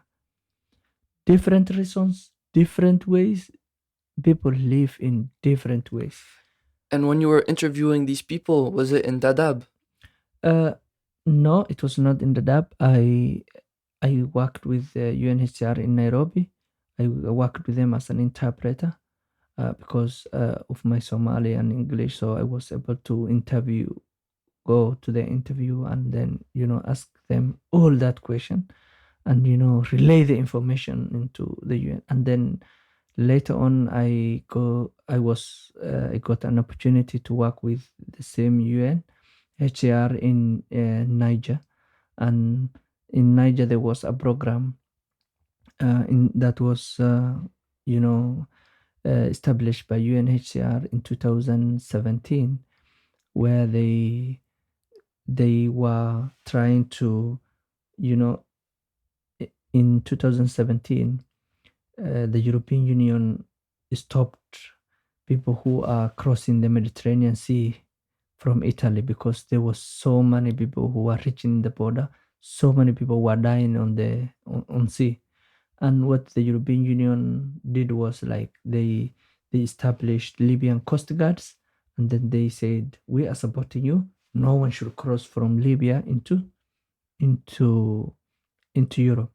different reasons, different ways. People live in different ways. And when you were interviewing these people, was it in Dadaab? No, it was not in Dadaab. I worked with UNHCR in Nairobi. I worked with them as an interpreter because of my Somali and English. So I was able to go to the interview and then, ask them all that question and, relay the information into the UN. And then later on, I got an opportunity to work with the same UN HCR in Niger. And in Niger, there was a program that was, established by UNHCR in 2017, where they were trying to, in 2017, the European Union stopped people who are crossing the Mediterranean Sea from Italy because there was so many people who were reaching the border. So many people were dying on sea. And what the European Union did was like they established Libyan coast guards, and then they said, we are supporting you. No one should cross from Libya into Europe.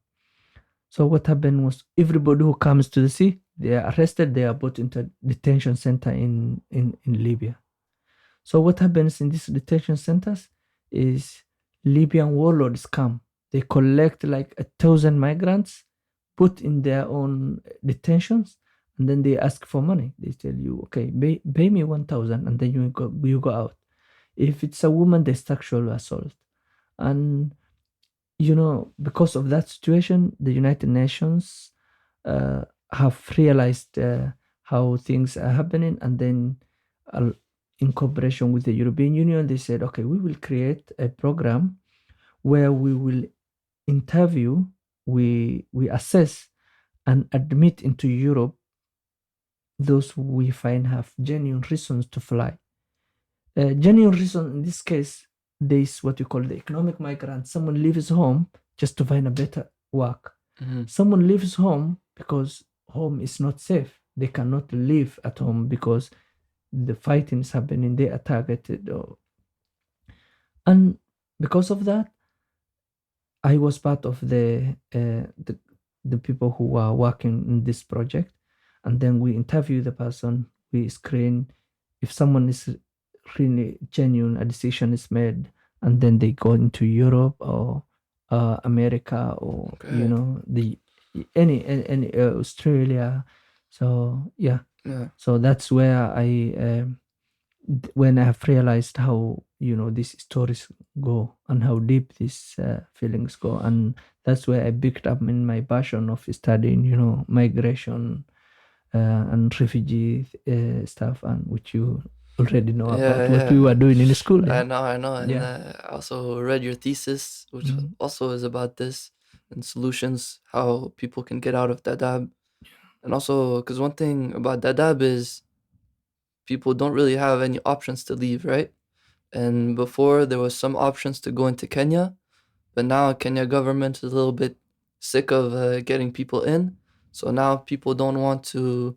So what happened was everybody who comes to the sea, they are arrested, they are put into a detention center in Libya. So what happens in these detention centers is Libyan warlords come. They collect like 1,000 migrants, put in their own detentions, and then they ask for money. They tell you, okay, pay me 1,000, and then you go out. If it's a woman, they sexual assault. And, because of that situation, the United Nations have realized how things are happening, and then in cooperation with the European Union, they said, okay, we will create a program where we will interview, we assess and admit into Europe those who we find have genuine reasons to fly. Genuine reason in this case, there is what you call the economic migrant. Someone leaves home just to find a better work. Mm-hmm. Someone leaves home because home is not safe. They cannot live at home because the fighting is happening. They are targeted. And because of that, I was part of the people who are working in this project. And then we interview the person, we screen. If someone is really genuine, a decision is made, and then they go into Europe or America or Okay. any Australia. So yeah. So that's where when I have realized how these stories go and how deep these feelings go, and that's where I picked up in my passion of studying migration and refugee stuff, and which you already know about what we were doing in school. I know. And Yeah. I also read your thesis, which also is about this and solutions, how people can get out of Dadaab. And also, because one thing about Dadaab is people don't really have any options to leave, right? And before there was some options to go into Kenya, But now Kenya government is a little bit sick of getting people in. So now people don't want to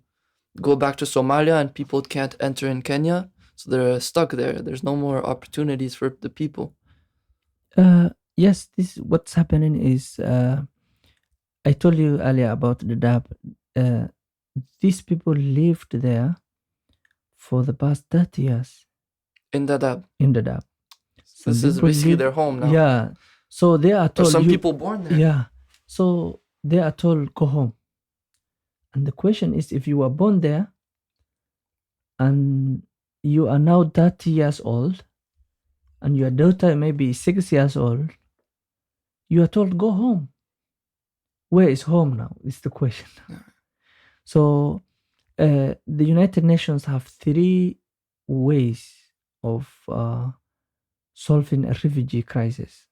go back to Somalia, and people can't enter in Kenya. So they're stuck there. There's no more opportunities for the people. Yes, this what's happening is I told you earlier about the Dadaab. These people lived there for the past 30 years In Dadaab. in Dadaab. Some This is people basically live- their home now. Yeah. So they are Or told some you- people born there. Yeah. So they are told go home. And the question is, if you were born there and you are now 30 years old and your daughter may be 6 years old, you are told go home. Where is home now is the question. So the United Nations have 3 ways of solving a refugee crisis.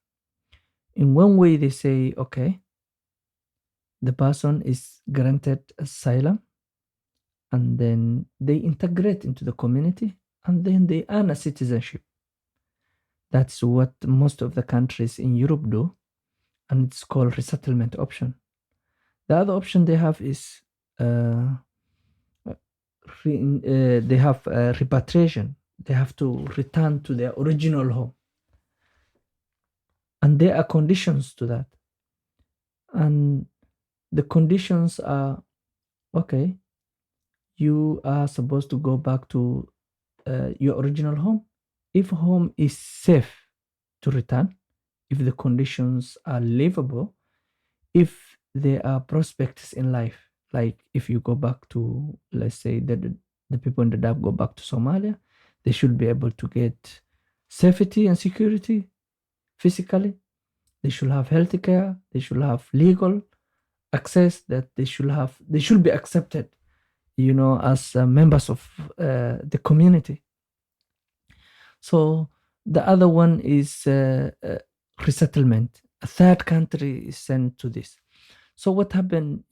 In one way, they say, okay, the person is granted asylum, and then they integrate into the community, and then they earn a citizenship. That's what most of the countries in Europe do, and it's called resettlement option. The other option they have is they have repatriation. They have to return to their original home. And there are conditions to that. And the conditions are, okay, you are supposed to go back to your original home. If home is safe to return, if the conditions are livable, if there are prospects in life, like if you go back to, let's say, the people in the Dadaab go back to Somalia, they should be able to get safety and security physically. They should have health care. They should have legal access, that they should be accepted, as members of the community. So the other one is resettlement. A third country is sent to this. So what happened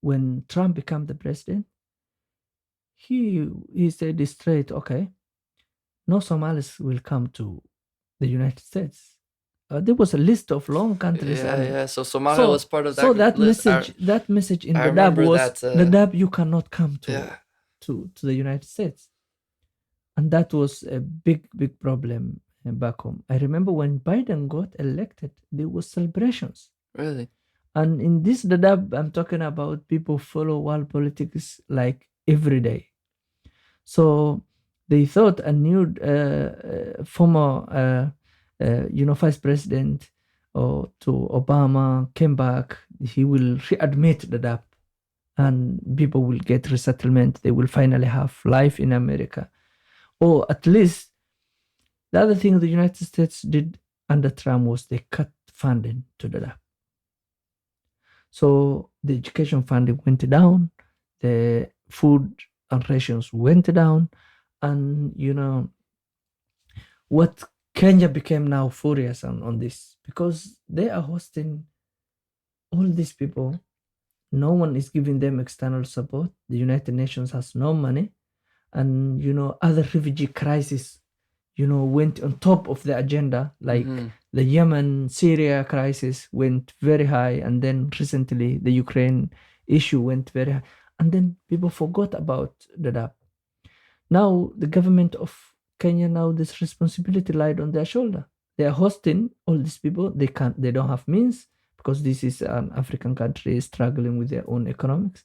when Trump became the president? He said straight, okay, no Somalis will come to the United States. There was a list of long countries. Yeah. So Somalia was part of that. So that list. message in I the Dadaab remember was, that, the Dadaab, you cannot come to Yeah. to the United States. And that was a big problem back home. I remember when Biden got elected, there was celebrations. Really? And in this Dadaab, I'm talking about people follow world politics like every day. So they thought a new former vice president to Obama came back, he will readmit Dadaab and people will get resettlement. They will finally have life in America. Or at least, the other thing the United States did under Trump was they cut funding to Dadaab. So the education funding went down, the food and rations went down, and what Kenya became now furious on this, because they are hosting all these people. No one is giving them external support. The United Nations has no money, and other refugee crises went on top of the agenda, like the Yemen, Syria crisis went very high, and then recently the Ukraine issue went very high, and then people forgot about Dadaab. Now the government of Kenya, now this responsibility lied on their shoulder. They are hosting all these people. They don't have means, because this is an African country struggling with their own economics,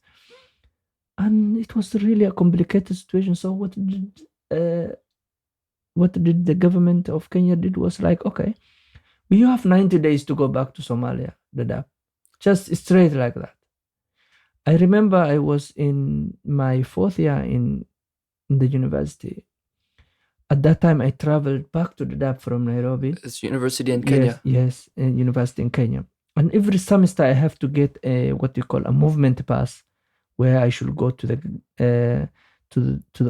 and it was really a complicated situation. So what did the government of Kenya did was like, okay, you have 90 days to go back to Somalia, Dadaab, just straight like that. I remember I was in my 4th year in the university. At that time, I traveled back to Dadaab from Nairobi. It's university in Kenya. Yes, university in Kenya. And every semester, I have to get what you call a movement pass, where I should go to the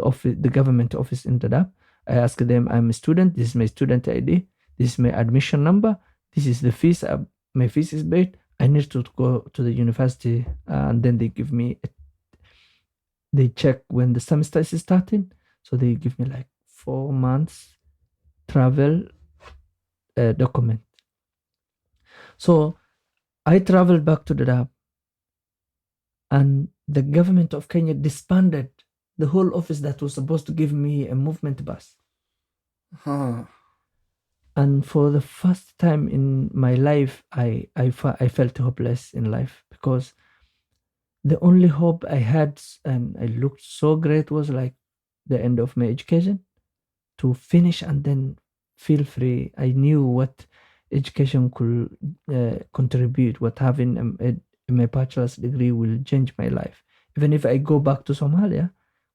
office, the government office in Dadaab. I ask them, I'm a student. This is my student ID. This is my admission number. This is the fees. My fees is paid. I need to go to the university, and then they give me. They check when the semester is starting, so they give me like 4 months travel document. So I traveled back to Dadaab, and the government of Kenya disbanded the whole office that was supposed to give me a movement bus. Huh. And for the first time in my life, I felt hopeless in life, because the only hope I had, and I looked so great, was like the end of my education, to finish and then feel free. I knew what education could contribute, what having my bachelor's degree will change my life. Even if I go back to Somalia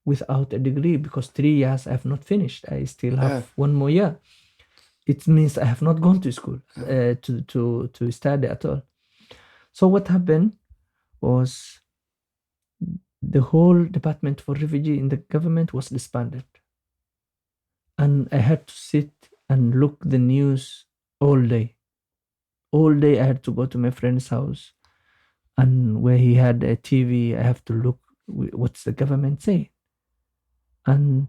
without a degree, because 3 years I have not finished, I still have 1 more year. It means I have not gone to school to study at all. So what happened was, the whole department for refugee in the government was disbanded, and I had to sit and look the news all day. All day I had to go to my friend's house, and where he had a TV, I have to look what's the government saying. And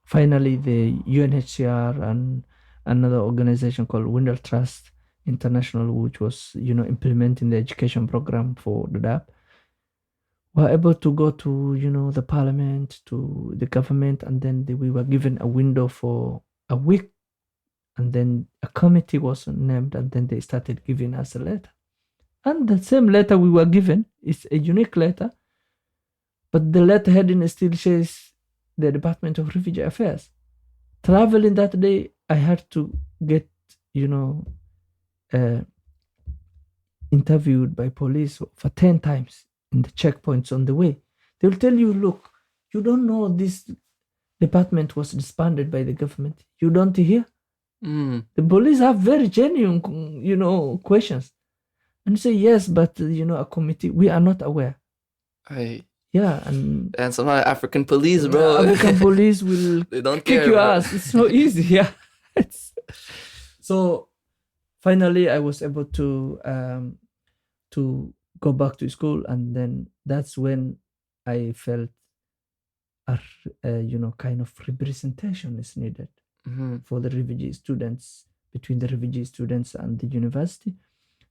finally, the UNHCR and another organization called Windel Trust International, which was implementing the education program for Dadaab, were able to go to the parliament, to the government, and then we were given a window for a week, and then a committee was named, and then they started giving us a letter. And the same letter we were given is a unique letter, but the letter heading still says the Department of Refugee Affairs. Traveling that day, I had to get interviewed by police for 10 times in the checkpoints on the way. They'll tell you, look, you don't know this department was disbanded by the government. You don't hear? The police have very genuine, questions. And say, yes, but, a committee, we are not aware. Yeah, and some African police, bro. African police will they don't kick care, your bro. ass. It's so easy, yeah. So finally, I was able to go back to school, and then that's when I felt kind of representation is needed for the refugee students, between the refugee students and the university.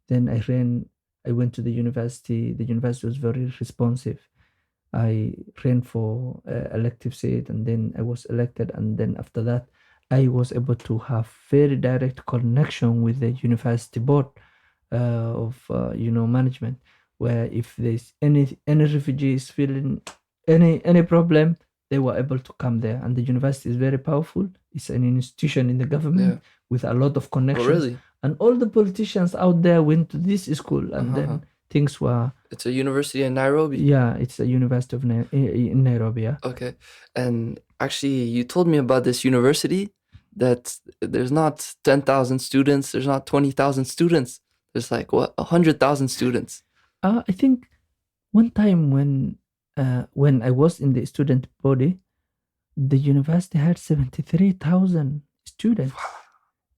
Then I went to the university. The university was very responsive. I ran for elective seat, and then I was elected. And then after that, I was able to have very direct connection with the university board of management, where if there's any refugees feeling any problem, they were able to come there. And the university is very powerful. It's an institution in the government with a lot of connections. Oh, really? And all the politicians out there went to this school, and then things were... It's a university in Nairobi? Yeah, it's a university of in Nairobi, yeah. Okay. And actually, you told me about this university, that there's not 10,000 students, there's not 20,000 students. There's like, 100,000 students. I think one time when I was in the student body, the university had 73,000 students. Wow.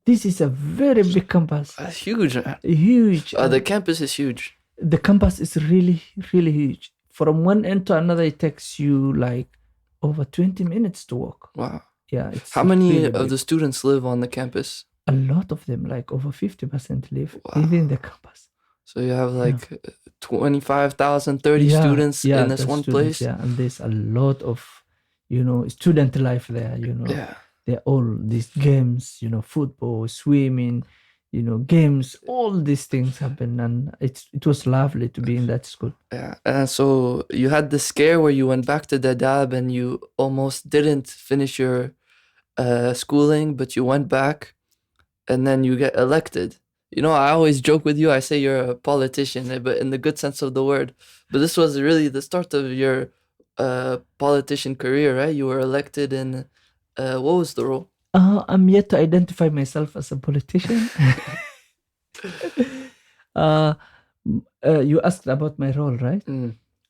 This is a very big campus. That's huge. Huge. The campus is huge. The campus is really, really huge. From one end to another, it takes you like over 20 minutes to walk. Wow. Yeah. It's How many really of big. the students live on the campus? A lot of them, like over 50% live Wow. within the campus. So you have like 25,000, 30 students in this one students, place? Yeah, and there's a lot of, student life there, Yeah. They're all these games, football, swimming, games, all these things happen. And it was lovely to be in that school. Yeah. And so you had the scare where you went back to Dadaab and you almost didn't finish your schooling, but you went back and then you get elected. I always joke with you. I say you're a politician, but in the good sense of the word. But this was really the start of your politician career, right? You were elected in, what was the role? I'm yet to identify myself as a politician. You asked about my role, right?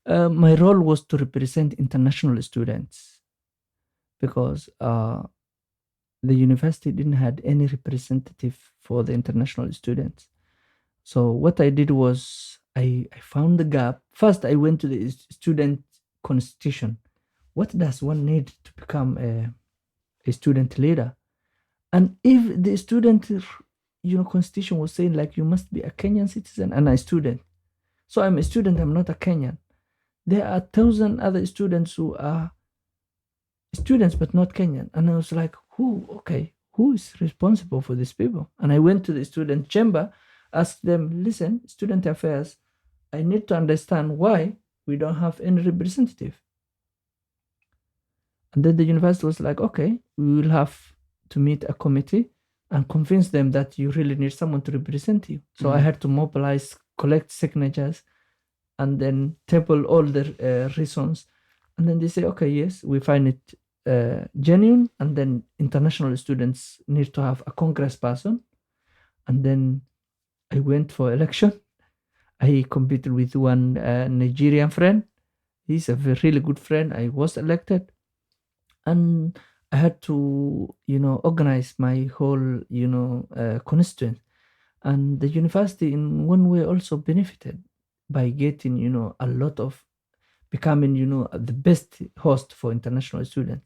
My role was to represent international students, because the university didn't have any representative for the international students. So what I did was I found the gap. First, I went to the student constitution. What does one need to become a student leader? And if the student constitution was saying like you must be a Kenyan citizen and a student. So I'm a student, I'm not a Kenyan. There are 1,000 other students who are students but not Kenyan. And I was like, who is responsible for these people? And I went to the student chamber, asked them, listen, student affairs, I need to understand why we don't have any representative. And then the university was like, okay, we will have to meet a committee and convince them that you really need someone to represent you. So I had to mobilize, collect signatures, and then table all the reasons. And then they say, okay, yes, we find it genuine. And then international students need to have a congressperson. And then I went for election. I competed with one Nigerian friend. He's a really good friend. I was elected. And I had to, organize my whole, constituency. And the university in one way also benefited by getting, a lot of becoming, the best host for international students.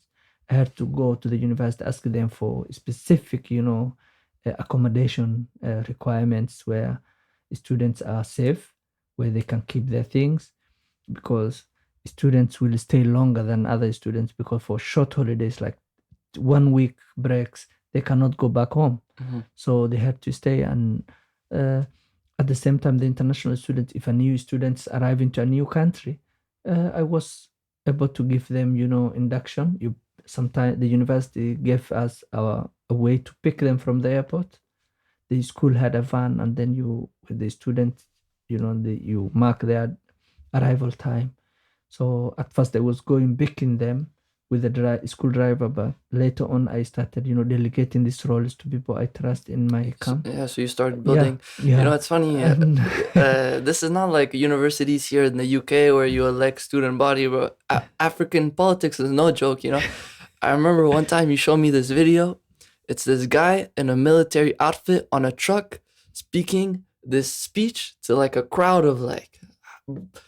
I had to go to the university, ask them for specific, accommodation requirements where students are safe, where they can keep their things, because students will stay longer than other students, because for short holidays, like 1 week breaks, they cannot go back home. So they had to stay. And at the same time, the international students, if a new students arrive into a new country, I was able to give them, induction. Sometimes the university gave us a way to pick them from the airport. The school had a van, and then with the students, you mark their arrival time. So at first I was going picking them with the school driver, but later on I started, delegating these roles to people I trust in my camp. So you started building. Yeah. It's funny. This is not like universities here in the UK where you elect student body, but African politics is no joke. I remember one time you showed me this video. It's this guy in a military outfit on a truck speaking this speech to like a crowd of like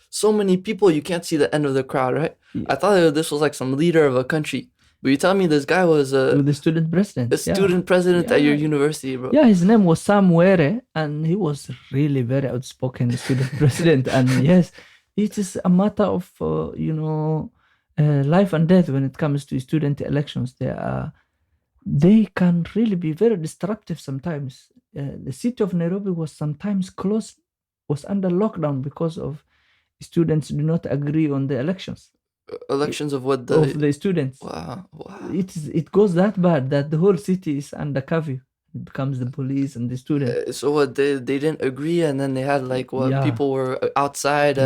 so many people, you can't see the end of the crowd, right? I thought this was like some leader of a country, but you tell me this guy was the student president. A student president at your university, bro. Yeah, his name was Sam Were, and he was really very outspoken student president. And yes, it is a matter of life and death when it comes to student elections. They can really be very disruptive sometimes. The city of Nairobi was sometimes closed, was under lockdown because of students do not agree on the elections. Elections of what? Of the students. Wow. It goes that bad that the whole city is under curfew. It becomes the police and the students. So what? They didn't agree, and then they had like people were outside.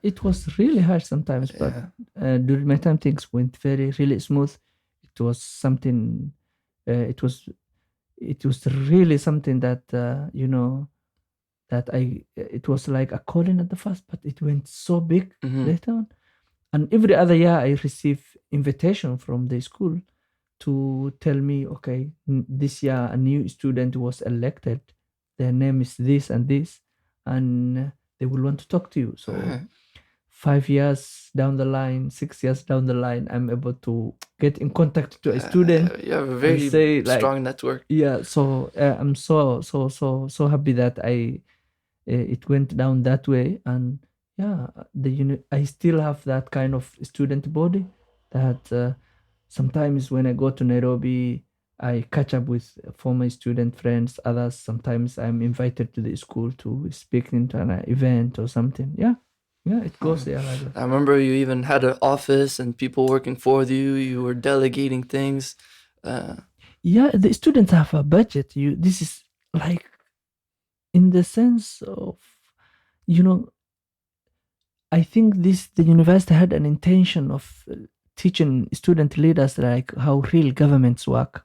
It was really hard sometimes, but during my time things went really smooth. It was something. It was really something that that it was like a calling at the first, but it went so big later on. And every other year I receive invitation from the school to tell me, okay, this year a new student was elected. Their name is this and this, and they will want to talk to you. So 5 years down the line, 6 years down the line, I'm able to get in contact to a student. You have a very strong network. Yeah, so I'm so happy that it went down that way. And I still have that kind of student body that sometimes when I go to Nairobi, I catch up with former student friends. Others, sometimes I'm invited to the school to speak into an event or something. Yeah, it goes there. I remember you even had an office and people working for you. You were delegating things. The students have a budget. This is like, in the sense of, I think the university had an intention of teaching student leaders like how real governments work.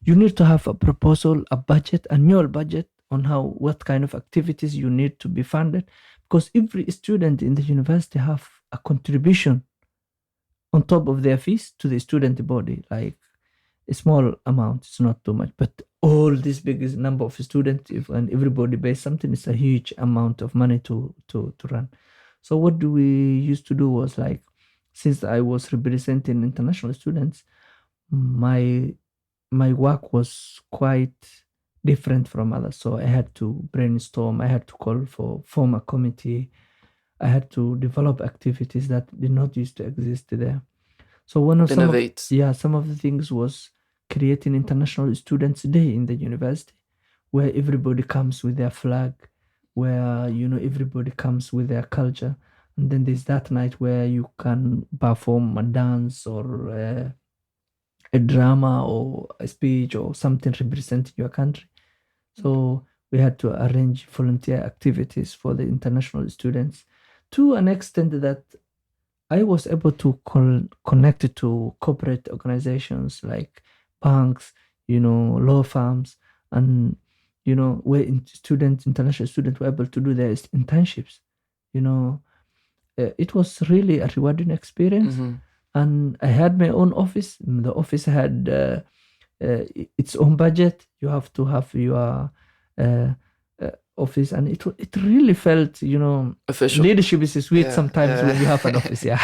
You need to have a proposal, a budget, annual budget on what kind of activities you need to be funded, because every student in the university have a contribution on top of their fees to the student body, like a small amount. It's not too much, but all this big number of students, and everybody pays something, it's a huge amount of money to run. So what do we used to do was, like, since I was representing international students, my work was quite different from others. So I had to brainstorm. I had to form a committee. I had to develop activities that did not used to exist there. So Innovate. some of the things was creating International Students Day in the university, where everybody comes with their flag, where everybody comes with their culture, and then there's that night where you can perform a dance or a drama or a speech or something representing your country. So we had to arrange volunteer activities for the international students to an extent that I was able to connect to corporate organizations like banks, law firms, and where international students were able to do their internships. It was really a rewarding experience. And I had my own office. The office had its own budget. You have to have your office, and it really felt, official. Leadership is sweet sometimes when you have an office. Yeah.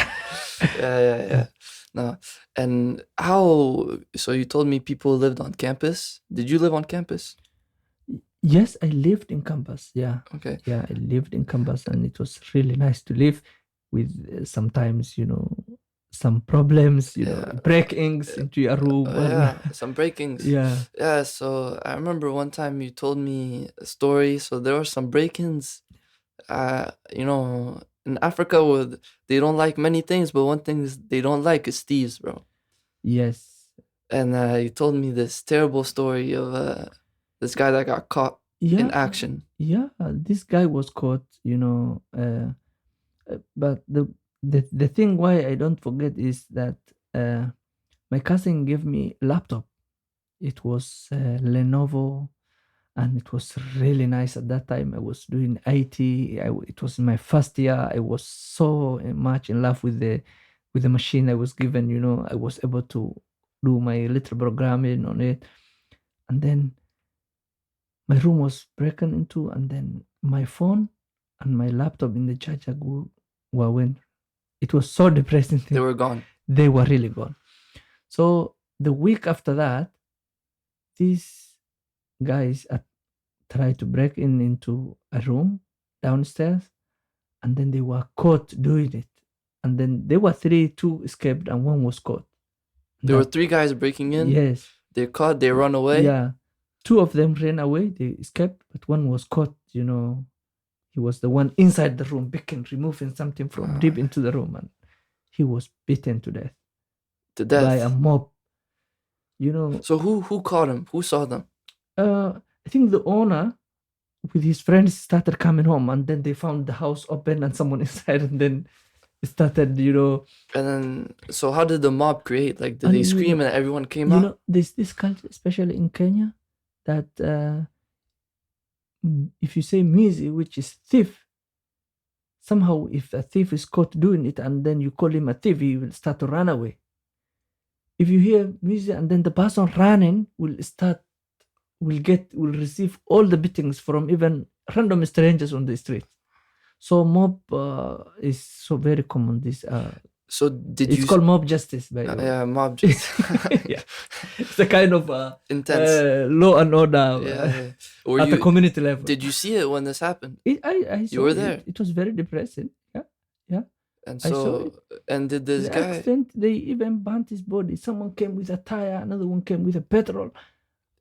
No. And how? So you told me people lived on campus. Did you live on campus? Yes, I lived in campus. Yeah. Okay. Yeah, I lived in campus, and it was really nice to live with sometimes, some problems, break-ins into your room. Some break-ins. Yeah. So I remember one time you told me a story. So there were some break-ins. In Africa, they don't like many things, but one thing they don't like is thieves, bro. Yes. And you told me this terrible story of this guy that got caught in action. Yeah, this guy was caught, but the thing why I don't forget is that my cousin gave me a laptop. It was Lenovo, and it was really nice at that time. I was doing IT. It was my first year. I was so much in love with the machine I was given. I was able to do my little programming on it, and then my room was broken into, and then my phone and my laptop in the charger went. It was so depressing. They were gone. They were really gone. So the week after that, these guys tried to break into a room downstairs, and then they were caught doing it. And then there were two escaped, and one was caught. There were 3 guys breaking in. Yes. They're caught. They run away. Yeah. 2 of them ran away. They escaped, but one was caught. He was the one inside the room, removing something from deep into the room, and he was beaten to death. By a mob. So who caught him? Who saw them? I think the owner with his friends started coming home, and then they found the house open and someone inside, and then it started, And then, so how did the mob create? Like, did they scream and everyone came out? There's this culture, especially in Kenya, that if you say Mizi, which is thief, somehow if a thief is caught doing it and then you call him a thief, he will start to run away. If you hear Mizi and then the person running will receive all the beatings from even random strangers on the street. So mob is so very common. It's called mob justice, by the way. Yeah, mob justice. Yeah, it's a kind of intense law and order at the community level. Did you see it when this happened? I saw you were there. It was very depressing. Yeah. And so, and did this guy? Extent, they even burnt his body. Someone came with a tire, another one came with a petrol.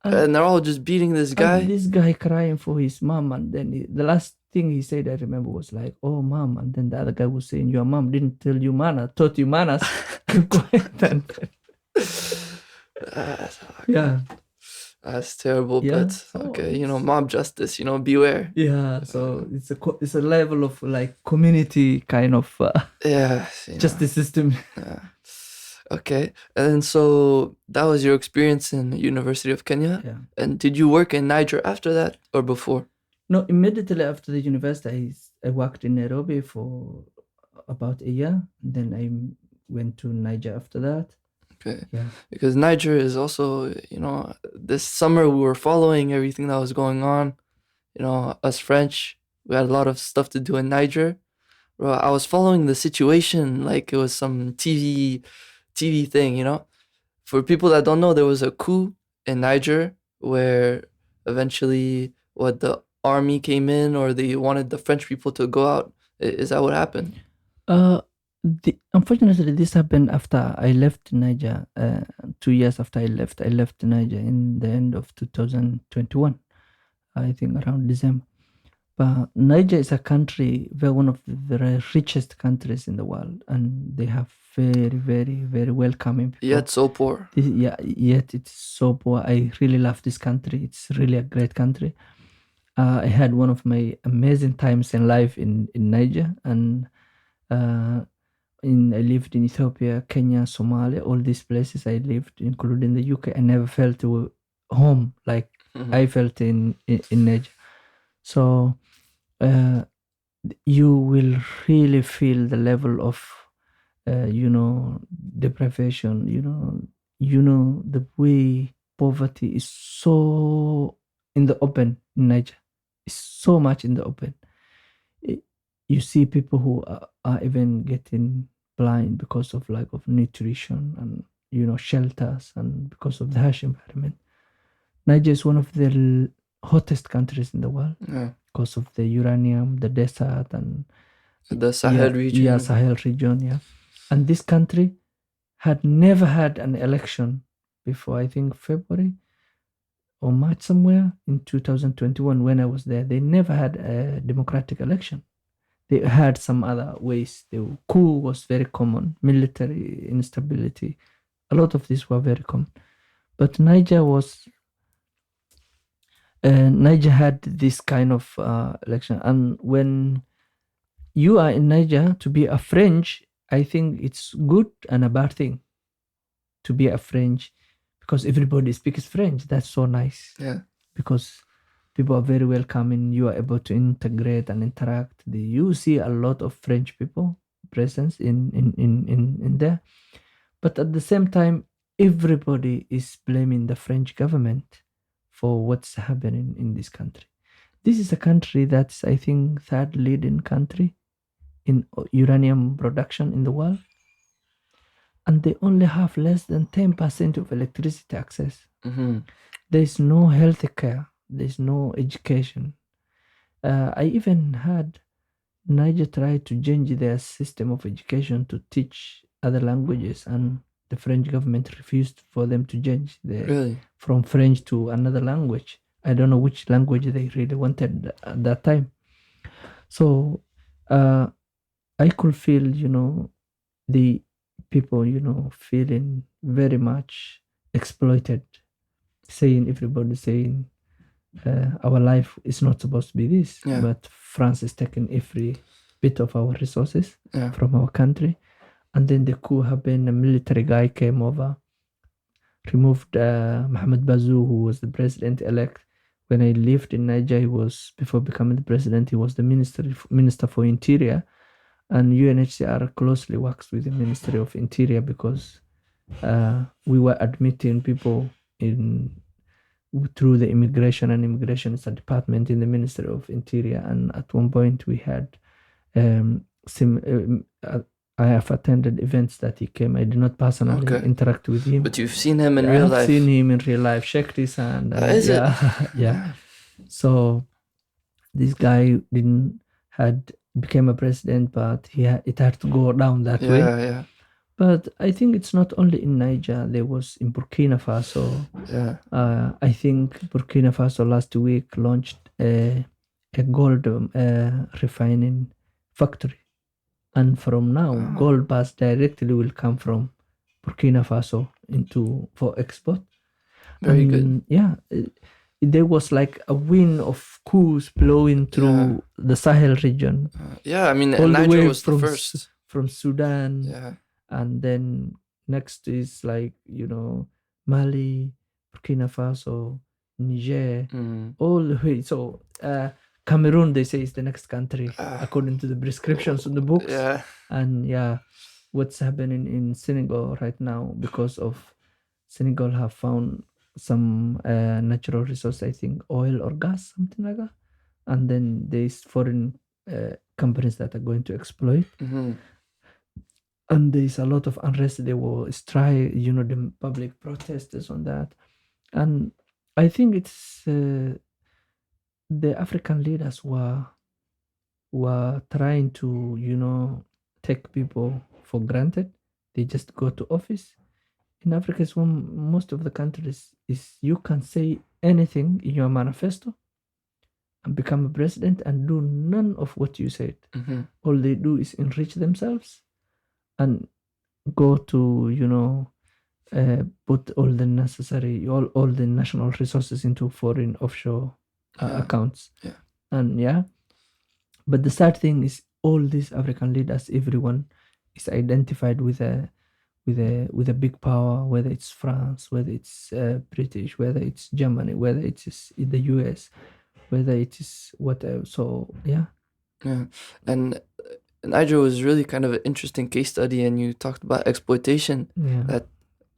And they're all just beating this guy. And this guy crying for his mom, and then the last thing he said, I remember, was like, "Oh, mom," and then the other guy was saying, "Your mom didn't tell you manners, taught you manners." Yeah, that's terrible. But okay, mob justice. Beware. Yeah, so it's a level of like community kind of justice system. Yeah. Okay, and so that was your experience in the University of Kenya. Yeah. And did you work in Niger after that or before? No, immediately after the university, I worked in Nairobi for about a year. Then I went to Niger after that. Okay. Yeah. Because Niger is also, this summer we were following everything that was going on. Us French, we had a lot of stuff to do in Niger. Bro, I was following the situation like it was some TV thing, For people that don't know, there was a coup in Niger where eventually the army came in, or they wanted the French people to go out. Is that what happened? Unfortunately, this happened after I left Niger. 2 years after I left Niger in the end of 2021, I think around December. But Niger is a country, one of the richest countries in the world, and they have very, very, very welcoming people. Yet so poor. Yet it's so poor. I really love this country. It's really a great country. I had one of my amazing times in life in Niger, and I lived in Ethiopia, Kenya, Somalia, all these places I lived, including the UK. I never felt home like I felt in Niger. So you will really feel the level of deprivation, the way poverty is so in the open in Niger. It's so much in the open. You see people who are even getting blind because of lack of nutrition and shelters, and because of the harsh environment. Niger is one of the hottest countries in the world because of the uranium, the desert, and the Sahel region. Yeah, Sahel region, yeah. And this country had never had an election before, I think February or March somewhere in 2021 when I was there. They never had a democratic election. They had some other ways. The coup was very common, military instability. A lot of these were very common. But Niger had this kind of election. And when you are in Niger, to be a French, I think it's good and a bad thing to be a French, because everybody speaks French. That's so nice. Yeah. Because people are very welcoming. You are able to integrate and interact. You see a lot of French people presence in there. But at the same time, everybody is blaming the French government for what's happening in this country. This is a country that's, I think, third leading country in uranium production in the world. And they only have less than 10% of electricity access. Mm-hmm. There's no health care. There's no education. I even had Niger try to change their system of education to teach other languages, and the French government refused for them to change from French to another language. I don't know which language they really wanted at that time. So I could feel, the people, feeling very much exploited, everybody saying, our life is not supposed to be this, but France is taking every bit of our resources from our country. And then the coup happened, a military guy came over, removed Mohamed Bazoum, who was the president-elect. When I lived in Niger, before becoming the president, he was the minister for Interior. And UNHCR closely works with the Ministry of Interior, because we were admitting people through the immigration, and immigration is a department in the Ministry of Interior. And at one point we had I have attended events that he came. I did not personally interact with him, but you've seen him in real life. I've seen him in real life, shake his hand. Yeah. So this guy became a president, but it had to go down that way. Yeah. But I think it's not only in Niger. There was in Burkina Faso. Yeah. I think Burkina Faso last week launched a gold refining factory. And from now, gold bars directly will come from Burkina Faso for export. Very good. Yeah. There was like a wind of coups blowing through the Sahel region. I mean, all Niger the way was the first. From Sudan. Yeah. And then next is like, Mali, Burkina Faso, Niger, all the way. So Cameroon, they say, is the next country, according to the prescriptions in the books. Yeah. And what's happening in Senegal right now, because of Senegal have found some natural resource, I think oil or gas, something like that. And then there's foreign companies that are going to exploit. Mm-hmm. And there's a lot of unrest. They will strike, the public protesters on that. And I think it's the African leaders were trying to, take people for granted. They just go to office. In Africa, it's most of the countries is you can say anything in your manifesto and become a president and do none of what you said. All they do is enrich themselves and go to put all the necessary all the national resources into foreign offshore accounts. And but the sad thing is all these African leaders, everyone is identified with a big power, whether it's France, whether it's British, whether it's Germany, whether it's the US, whether it is whatever. So And Niger was really kind of an interesting case study, and you talked about exploitation. That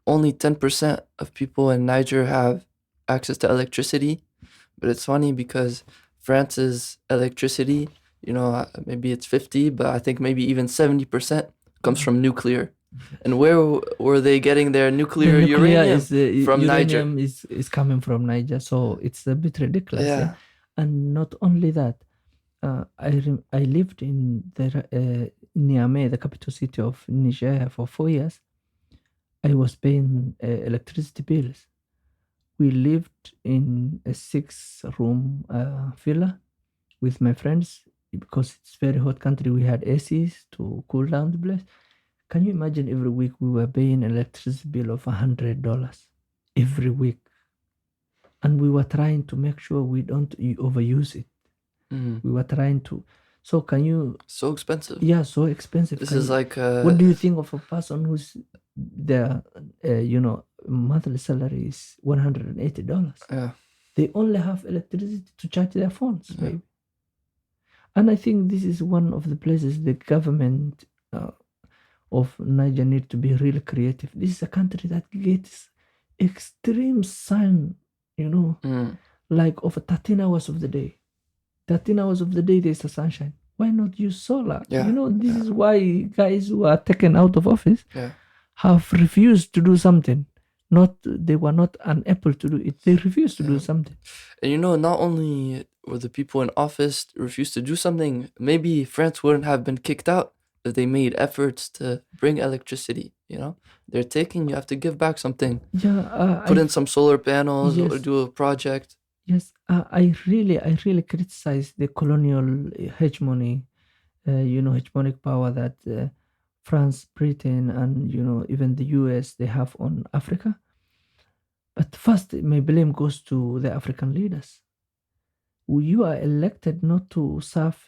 only 10% of people in Niger have access to electricity. But it's funny because France's electricity, maybe it's 50, but I think maybe even 70% comes from nuclear. And where were they getting their nuclear uranium? From uranium Niger. is coming from Niger, so it's a bit ridiculous. Yeah. And not only that, I lived in Niamey, the capital city of Niger, for 4 years. I was paying electricity bills. We lived in a 6-room villa with my friends because it's very hot country. We had ACs to cool down the place. Can you imagine every week we were paying an electricity bill of $100 every week? And we were trying to make sure we don't overuse it. We were trying to. So can you? So expensive. Yeah, so expensive. This is like. What do you think of a person who's their monthly salary is $180? Yeah. They only have electricity to charge their phones, maybe. And I think this is one of the places the government of Niger need to be really creative. This is a country that gets extreme sun, like over 13 hours of the day. 13 hours of the day there's a sunshine. Why not use solar? This is why guys who are taken out of office have refused to do something. They were not unable to do it. They refused to do something. And not only were the people in office refused to do something, maybe France wouldn't have been kicked out if they made efforts to bring electricity. They're taking, you have to give back something. Put in some solar panels or do a project. Yes, I really criticize the colonial hegemony, hegemonic power that France, Britain, and even the US they have on Africa. But first, my blame goes to the African leaders. You are elected not to serve,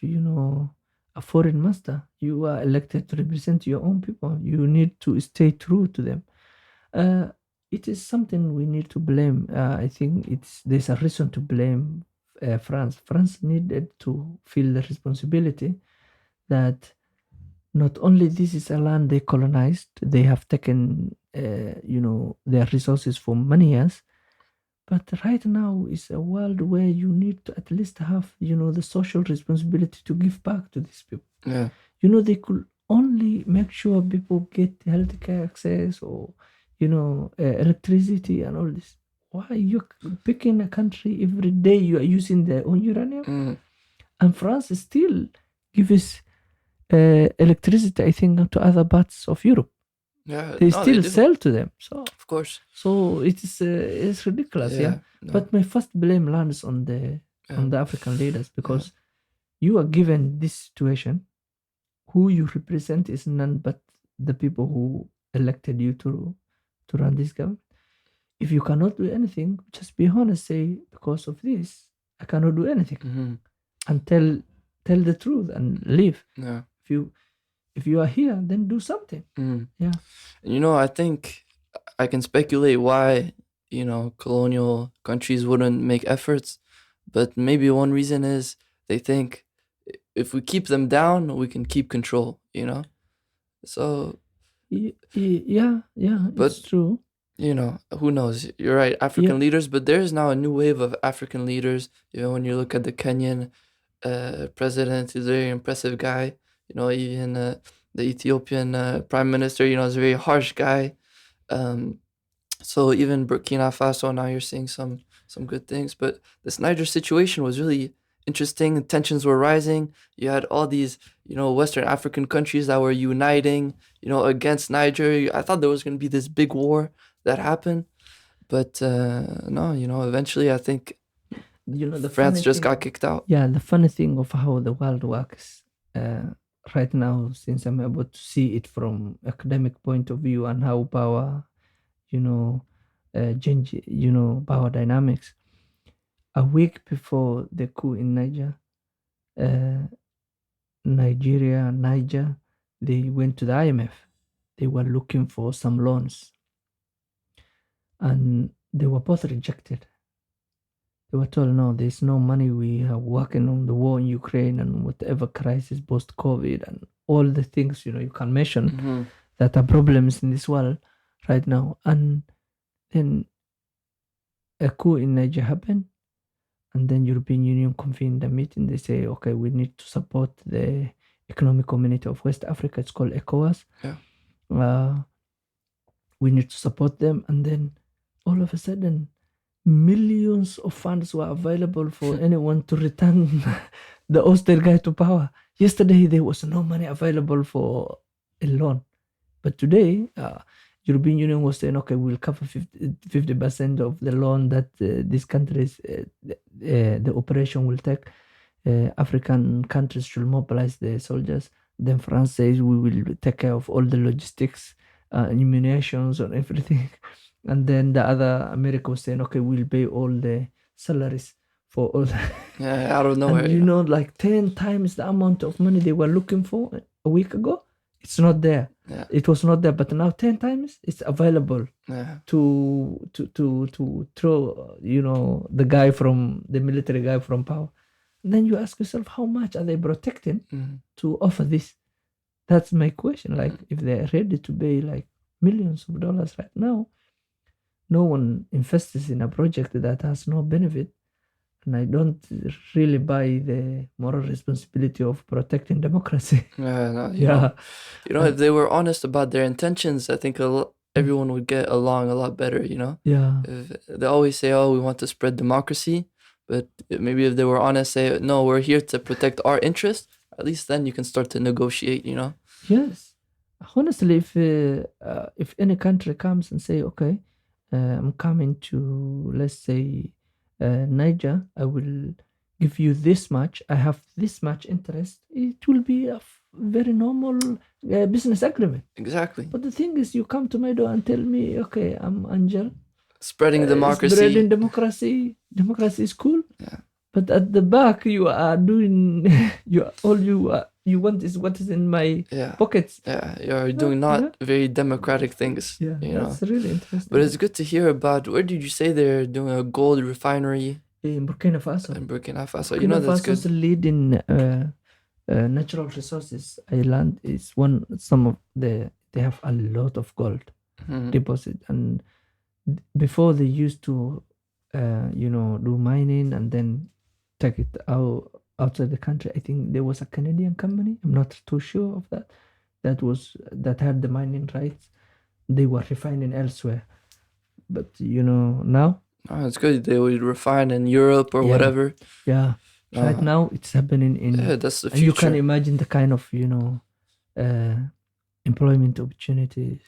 a foreign master. You are elected to represent your own people. You need to stay true to them. It is something we need to blame. I think there's a reason to blame France. France needed to feel the responsibility that not only this is a land they colonized, they have taken, their resources for many years, but right now is a world where you need to at least have, the social responsibility to give back to these people. Yeah. They could only make sure people get healthcare access or electricity and all this. Why you picking a country every day you are using their own uranium? And France still gives electricity, I think, to other parts of Europe. Yeah, they still sell to them. So of course. So it's ridiculous. No. But my first blame lands on the African leaders because you are given this situation. Who you represent is none but the people who elected you to run this government. If you cannot do anything, just be honest. Say, because of this, I cannot do anything, and tell the truth and leave. Yeah. If you are here, then do something. Yeah. I think I can speculate why colonial countries wouldn't make efforts, but maybe one reason is they think if we keep them down, we can keep control. So. Yeah, but it's true. Who knows? You're right, African leaders, but there's now a new wave of African leaders. When you look at the Kenyan president, he's a very impressive guy. Even the Ethiopian prime minister, is a very harsh guy. So even Burkina Faso, now you're seeing some some good things. But this Niger situation was really interesting. Tensions were rising. You had all these, Western African countries that were uniting, against Niger. I thought there was going to be this big war that happened, but no, eventually I think The France funny just thing, got kicked out. yeah, the funny thing of how the world works right now, since I'm able to see it from academic point of view and how power, change, power dynamics. A week before the coup in Niger, Niger, they went to the IMF. They were looking for some loans, and they were both rejected. They were told, no, there's no money. We are working on the war in Ukraine and whatever crisis post-COVID and all the things, you can mention that are problems in this world right now. And then a coup in Niger happened, and then European Union convened a meeting. They say, okay, we need to support the Economic Community of West Africa. It's called ECOWAS. Yeah. We need to support them. And then all of a sudden, millions of funds were available for anyone to return the hostile guy to power. Yesterday, there was no money available for a loan. But today, European Union was saying, okay, we'll cover 50% of the loan that these countries, the operation will take. African countries should mobilize the soldiers. Then France says we will take care of all the logistics, immunizations and everything. And then the other America was saying, okay, we'll pay all the salaries for all out of nowhere. And, like 10 times the amount of money they were looking for a week ago, it's not there. Yeah. It was not there, but now 10 times it's available to throw, the military guy from power. And then you ask yourself, how much are they protecting to offer this? That's my question. Like, if they're ready to pay like millions of dollars right now, no one invests in a project that has no benefit. And I don't really buy the moral responsibility of protecting democracy. If they were honest about their intentions, I think everyone would get along a lot better, Yeah. They always say, oh, we want to spread democracy. But maybe if they were honest, say, no, we're here to protect our interests, at least then you can start to negotiate, Yes. Honestly, if any country comes and say, okay, I'm coming to, let's say, Niger, I will give you this much, I have this much interest, it will be a very normal business agreement. Exactly. But the thing is, you come to my door and tell me, okay, I'm Angel. Spreading democracy. Spreading democracy. Democracy is cool. Yeah. But at the back, you are doing, you want is what is in my pockets. Yeah, you're doing not very democratic things. Yeah, that's really interesting. But it's good to hear about, where did you say they're doing a gold refinery? In Burkina Faso. Burkina Faso's that's good. leading natural resources island is they have a lot of gold deposit, and before they used to do mining and then take it outside the country. I think there was a Canadian company, I'm not too sure of that had the mining rights. They were refining elsewhere, but now it's good. They would refine in Europe or whatever. Right now it's happening in that's the future. And you can imagine the kind of employment opportunities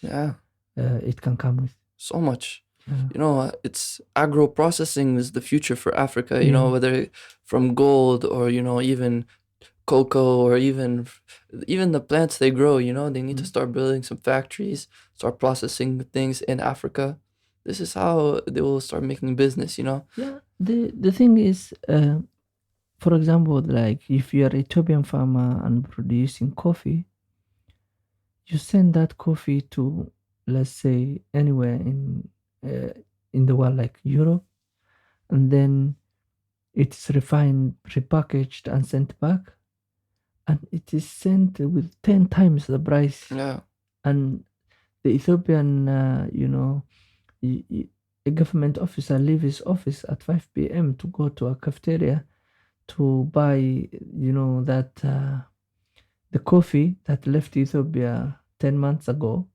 it can come with. So much. It's agro processing is the future for Africa, whether from gold or even cocoa or even the plants they grow, they need to start building some factories, start processing things in Africa. This is how they will start making business, The thing is, for example, like if you're an Ethiopian farmer and producing coffee, you send that coffee to, let's say, anywhere in the world, like Europe, and then it's refined, repackaged, and sent back, and it is sent with 10 times the price. And the Ethiopian, a government officer leaves his office at 5 p.m. to go to a cafeteria to buy, the coffee that left Ethiopia 10 months ago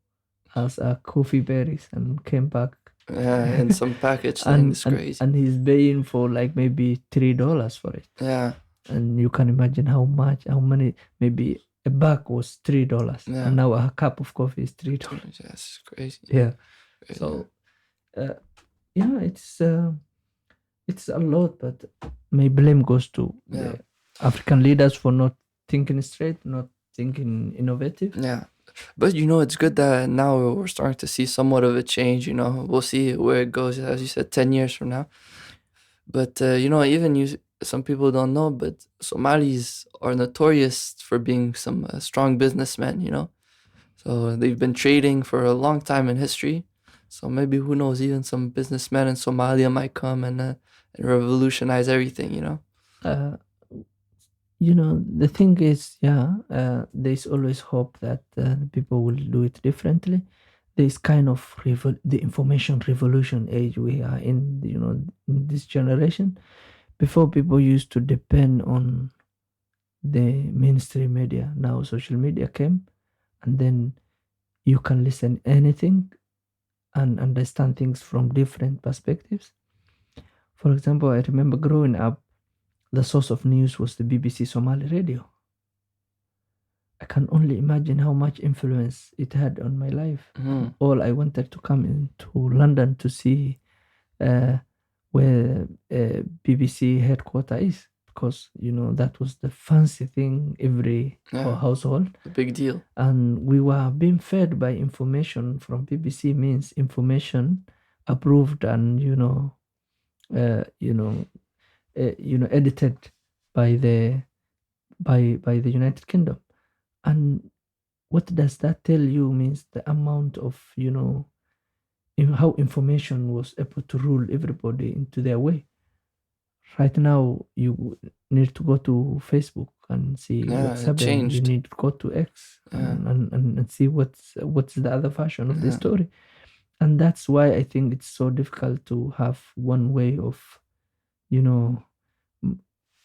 as coffee berries and came back Yeah, and some package thing is crazy. and he's paying for like maybe $3 for it. Yeah, And you can imagine how many, maybe a bag was $3, Yeah. and now a cup of coffee is $3. Yes, crazy. Yeah. Crazy. So, yeah, it's a lot, but my blame goes to the African leaders for not thinking straight, not thinking innovative. Yeah. But it's good that now we're starting to see somewhat of a change. We'll see where it goes, as you said, 10 years from now. But even some people don't know, but Somalis are notorious for being some strong businessmen. So they've been trading for a long time in history. So maybe, who knows, even some businessmen in Somalia might come and revolutionize everything. The thing is, there's always hope that people will do it differently. There's kind of the information revolution age we are in, in this generation. Before, people used to depend on the mainstream media. Now social media came, and then you can listen anything and understand things from different perspectives. For example, I remember growing up, the source of news was the BBC Somali radio. I can only imagine how much influence it had on my life. All I wanted to come into London to see where BBC headquarters is, because that was the fancy thing every household. A big deal. And we were being fed by information from BBC, means information approved and edited by the United Kingdom. And what does that tell you? Means the amount of how information was able to rule everybody into their way. Right now, you need to go to Facebook and see what's happening. You need to go to X and see what's the other version of the story. And that's why I think it's so difficult to have one way of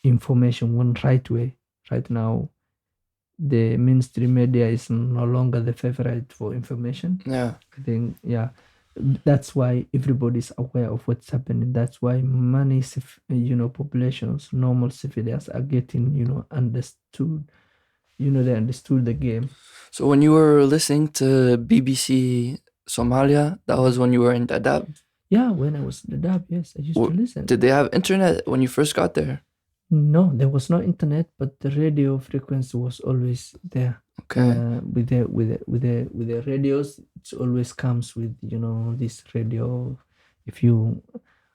information, one right way. Right now, the mainstream media is no longer the favorite for information. I think that's why everybody's aware of what's happening. That's why many populations, normal civilians, are getting understood. They understood the game. So when you were listening to BBC Somalia, that was when you were in Dadaab? Yeah, when I was in Dadaab, yes, I used to listen. Did they have internet when you first got there? No, there was no internet, but the radio frequency was always there. Okay. With the radios, it always comes with this radio. If you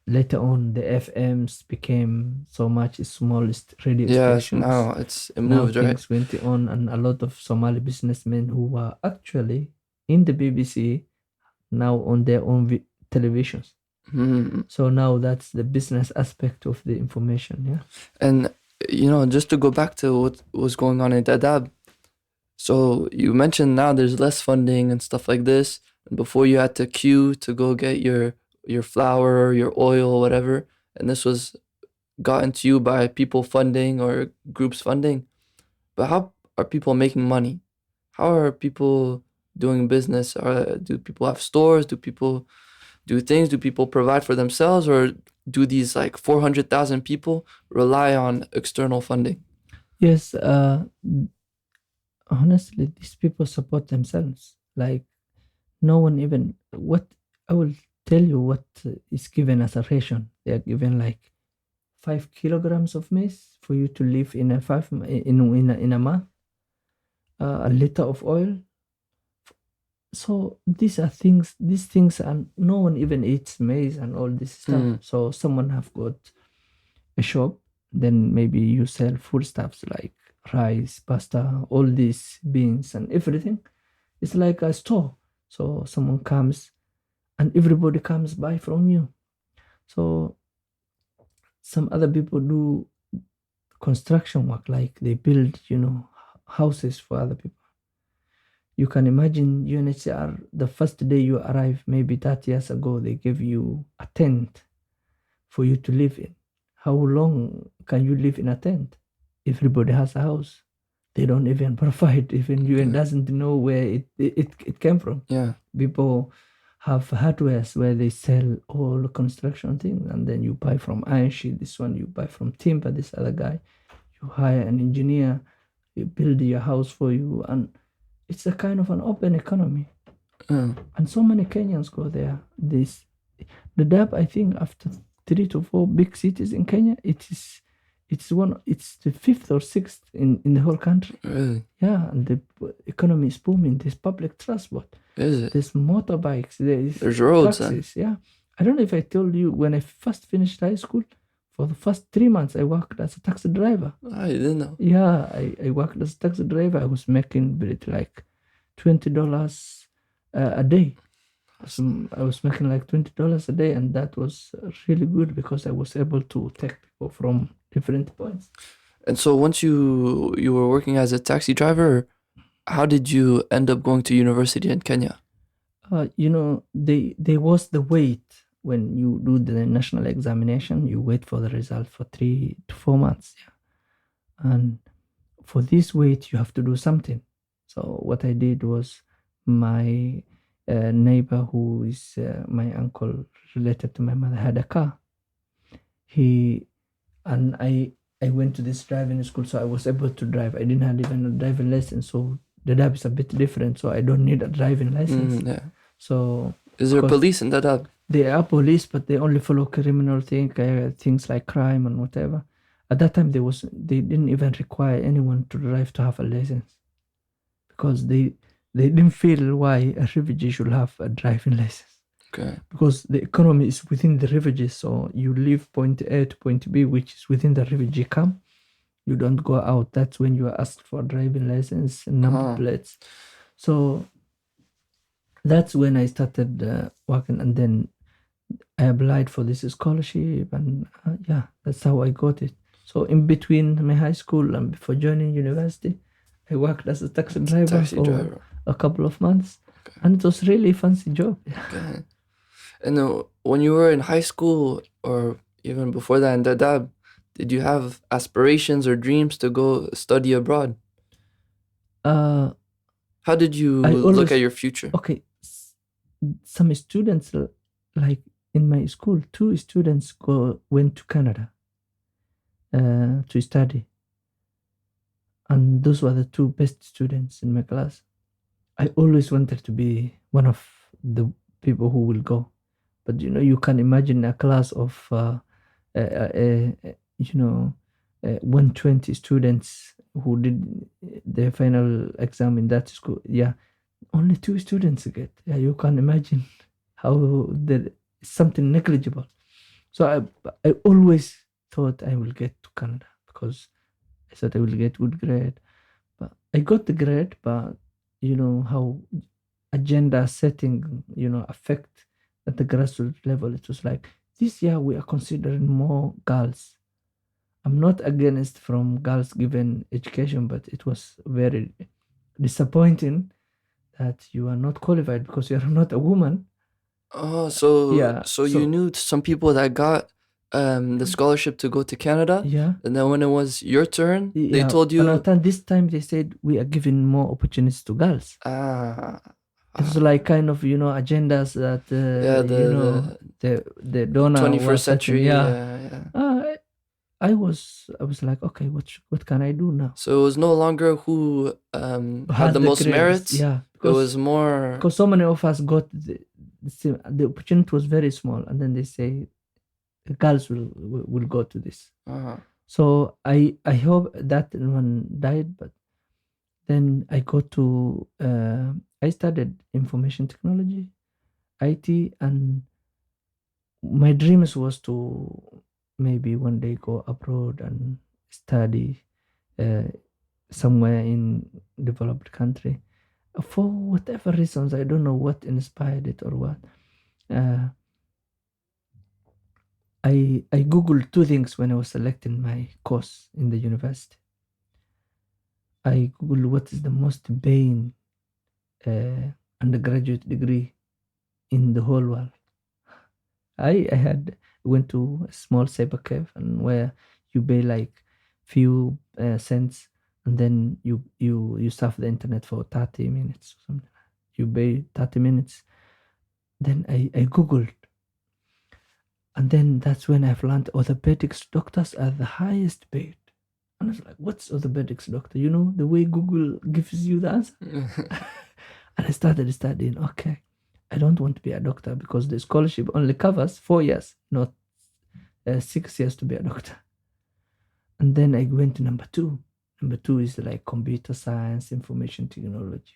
later on, the FMs became so much smallest radio stations. Now it moved, right? Things went on, and a lot of Somali businessmen who were actually in the BBC now on their own televisions. So now that's the business aspect of the information. Yeah. And just to go back to what was going on in Dadaab, so you mentioned now there's less funding and stuff like this. And before, you had to queue to go get your flour, your oil, whatever, and this was gotten to you by people funding or groups funding. But how are people making money? How are people doing business? Do people have stores? Do people do things? Do people provide for themselves, or do these like 400,000 people rely on external funding? Yes, honestly, these people support themselves. Like, no one even, what I will tell you, what is given as a ration. They are given like 5 kilograms of maize for you to live in a month. A liter of oil. So these things, and no one even eats maize and all this stuff. So someone have got a shop, then maybe you sell foodstuffs like rice, pasta, all these beans and everything. It's like a store. So someone comes and everybody comes buy from you. So some other people do construction work, like they build, houses for other people. You can imagine UNHCR, the first day you arrive, maybe 30 years ago, they gave you a tent for you to live in. How long can you live in a tent? Everybody has a house. They don't even provide. Even UN doesn't know where it came from. Yeah. People have hardwares where they sell all construction things, and then you buy from Iron Sheet, this one you buy from Timber, this other guy. You hire an engineer, you build your house for you, and it's a kind of an open economy. And so many Kenyans go there. Dadaab, I think, after 3 to 4 big cities in Kenya, it's the 5th or 6th in the whole country. Really? Yeah, and the economy is booming. There's public transport. Is it? There's motorbikes. There's roads. Taxis. Yeah. I don't know if I told you, when I first finished high school, for the first 3 months, I worked as a taxi driver. I didn't know. Yeah, I worked as a taxi driver. I was making like $20 a day. I was making like $20 a day, and that was really good because I was able to take people from different points. And so once you were working as a taxi driver, how did you end up going to university in Kenya? There was the wait when you do the national examination. You wait for the result for 3 to 4 months. Yeah, and for this wait, you have to do something. So what I did was, my neighbor, who is my uncle related to my mother, had a car. I went to this driving school, so I was able to drive. I didn't have even a driving license, so Dadaab is a bit different, so I don't need a driving license. Yeah. So is there police in Dadaab? There are police, but they only follow criminal things like crime and whatever. At that time, they didn't even require anyone to drive to have a license, because they didn't feel why a refugee should have a driving license. Okay. Because the economy is within the refugees, so you leave point A to point B, which is within the refugee camp. You don't go out. That's when you are asked for a driving license and number plates. So that's when I started working, and then I applied for this scholarship, and that's how I got it. So in between my high school and before joining university, I worked as a taxi driver for a couple of months, and it was really a fancy job. Okay. And when you were in high school, or even before that in Dadaab, did you have aspirations or dreams to go study abroad? How did you look at your future? Okay, some students, like in my school, 2 students went to Canada to study, and those were the 2 best students in my class. I always wanted to be one of the people who will go, but you can imagine a class of 120 students who did their final exam in that school. Yeah, only 2 students get. Yeah, you can imagine how there is something negligible. So I always thought I will get to Canada, because I thought I will get good grade. But I got the grade, but how agenda setting affect at the grassroots level. It was like, this year we are considering more girls. I'm not against from girls given education, but it was very disappointing that you are not qualified because you are not a woman. Oh, so you knew some people that got the scholarship to go to Canada? Yeah. And then when it was your turn, they told you... this time they said, we are giving more opportunities to girls. It's like kind of, agendas that, the donor... 21st century, I was like, okay, what can I do now? So it was no longer who had the most merits. Yeah, it was more, because so many of us got the opportunity was very small, and then they say girls will go to this. So I hope that one died, but then I got to I studied information technology, IT, and my dreams was to maybe one day go abroad and study somewhere in developed country. For whatever reasons, I don't know what inspired it or what. I Googled 2 things when I was selecting my course in the university. I Googled what is the most paying undergraduate degree in the whole world. I went to a small cyber cafe, and where you pay like few cents, and then you surf the internet for 30 minutes or something. You pay 30 minutes, Then I Googled. And then that's when I've learned orthopedics doctors are the highest paid. And I was like, what's orthopedics doctor? You know, the way Google gives you the answer. And I started studying. Okay, I don't want to be a doctor because the scholarship only covers 4 years, not 6 years to be a doctor. And then I went to number 2. Number 2 is like computer science, information technology.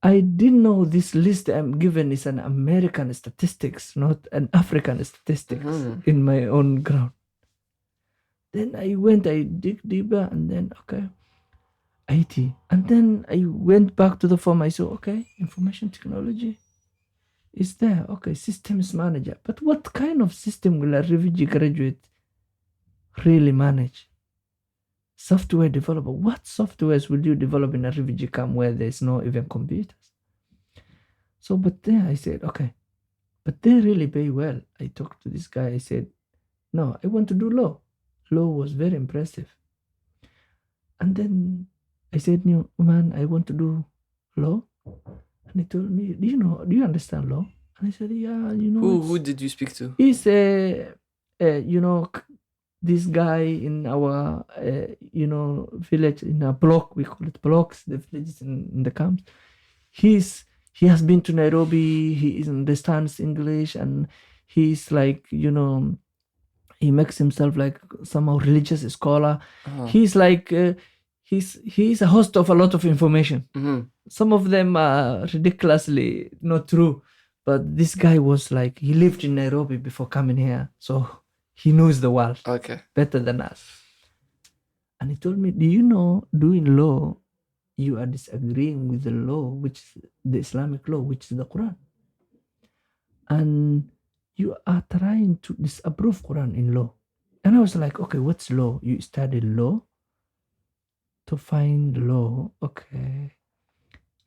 I didn't know this list I'm given is an American statistics, not an African statistics in my own ground. Then I dig deeper, and then, okay, IT. And then I went back to the form. I saw, okay, information technology is there. Okay, systems manager. But what kind of system will a refugee graduate really manage? Software developer. What softwares will you develop in a refugee camp where there's no even computers? So, but then I said, okay, but they really pay well. I talked to this guy. I said, no, I want to do law. Law was very impressive. And then I said, no, man, I want to do law. And he told me, do you understand law? And I said, yeah, Who did you speak to? He's this guy in our, village, in a block, we call it blocks, the villages in the camps. He has been to Nairobi, he understands English, and he's like, he makes himself like somehow religious scholar. He's like, he's a host of a lot of information. Some of them are ridiculously not true, but this guy was like, he lived in Nairobi before coming here, so he knows the world better than us. And he told me, do you know, doing law, you are disagreeing with the law, which is the Islamic law, which is the Quran. And you are trying to disapprove Quran in law. And I was like, okay, what's law? You study law to find law. Okay.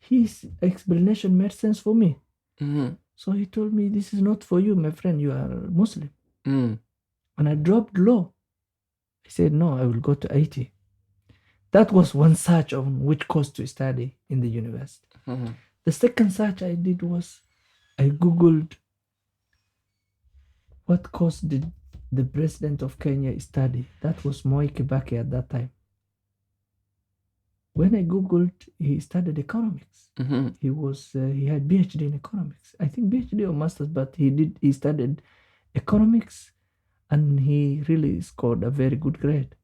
His explanation made sense for me. So he told me, this is not for you, my friend. You are Muslim. And I dropped law. I said, no, I will go to IT. That was one search on which course to study in the university. The second search I did was, I Googled, what course did the president of Kenya study? That was Moi Kibaki at that time. When I Googled, he studied economics. He had PhD in economics. I think PhD or master's, but he studied economics, and he really scored a very good grade.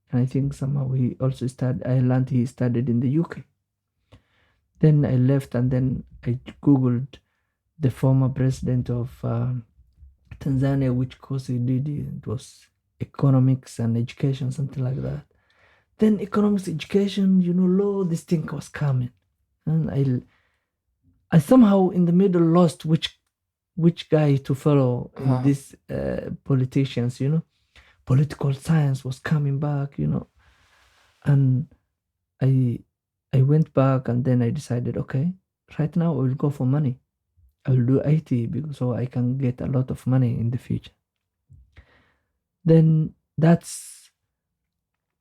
And I think somehow he also learned he studied in the UK. Then I left, and then I Googled the former president of Tanzania, which course he did. It was economics and education, something like that. Then economics, education, law, this thing was coming. And I somehow in the middle lost which guy to follow in these politicians, Political science was coming back, and I went back, and then I decided, okay, right now I will go for money. I will do IT so I can get a lot of money in the future. Then that's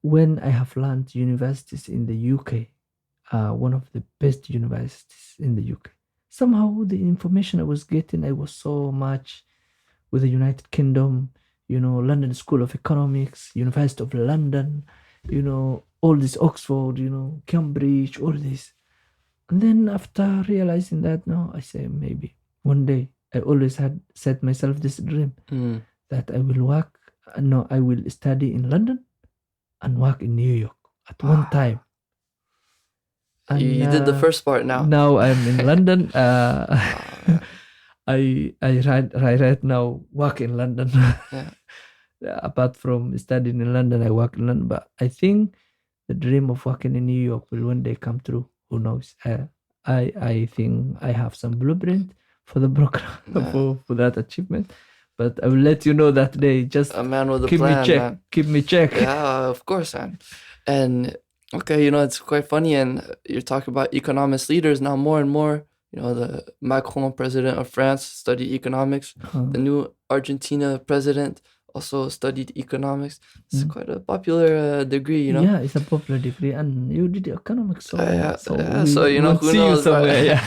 when I have learned universities in the UK are one of the best universities in the UK. Somehow the information I was getting, I was so much with the United Kingdom, London School of Economics, University of London, all this Oxford, Cambridge, all this. And then after realizing that, now I say maybe one day, I always had set myself this dream that I will study in London and work in New York at one time. And you did the first part now. Now I'm in London. I right now work in London. Apart from studying in London, I work in London. But I think the dream of working in New York will one day come true. Who knows? I think I have some blueprint for the program for that achievement. But I will let you know that day. Just a man with a keep plan, me check. man. Keep me check. Yeah, of course, man. And okay, it's quite funny. And you're talking about economist leaders now more and more. The Macron, president of France, studied economics. The new Argentina president also studied economics. It's quite a popular degree, Yeah, it's a popular degree, and you did economics. So who knows? Somewhere,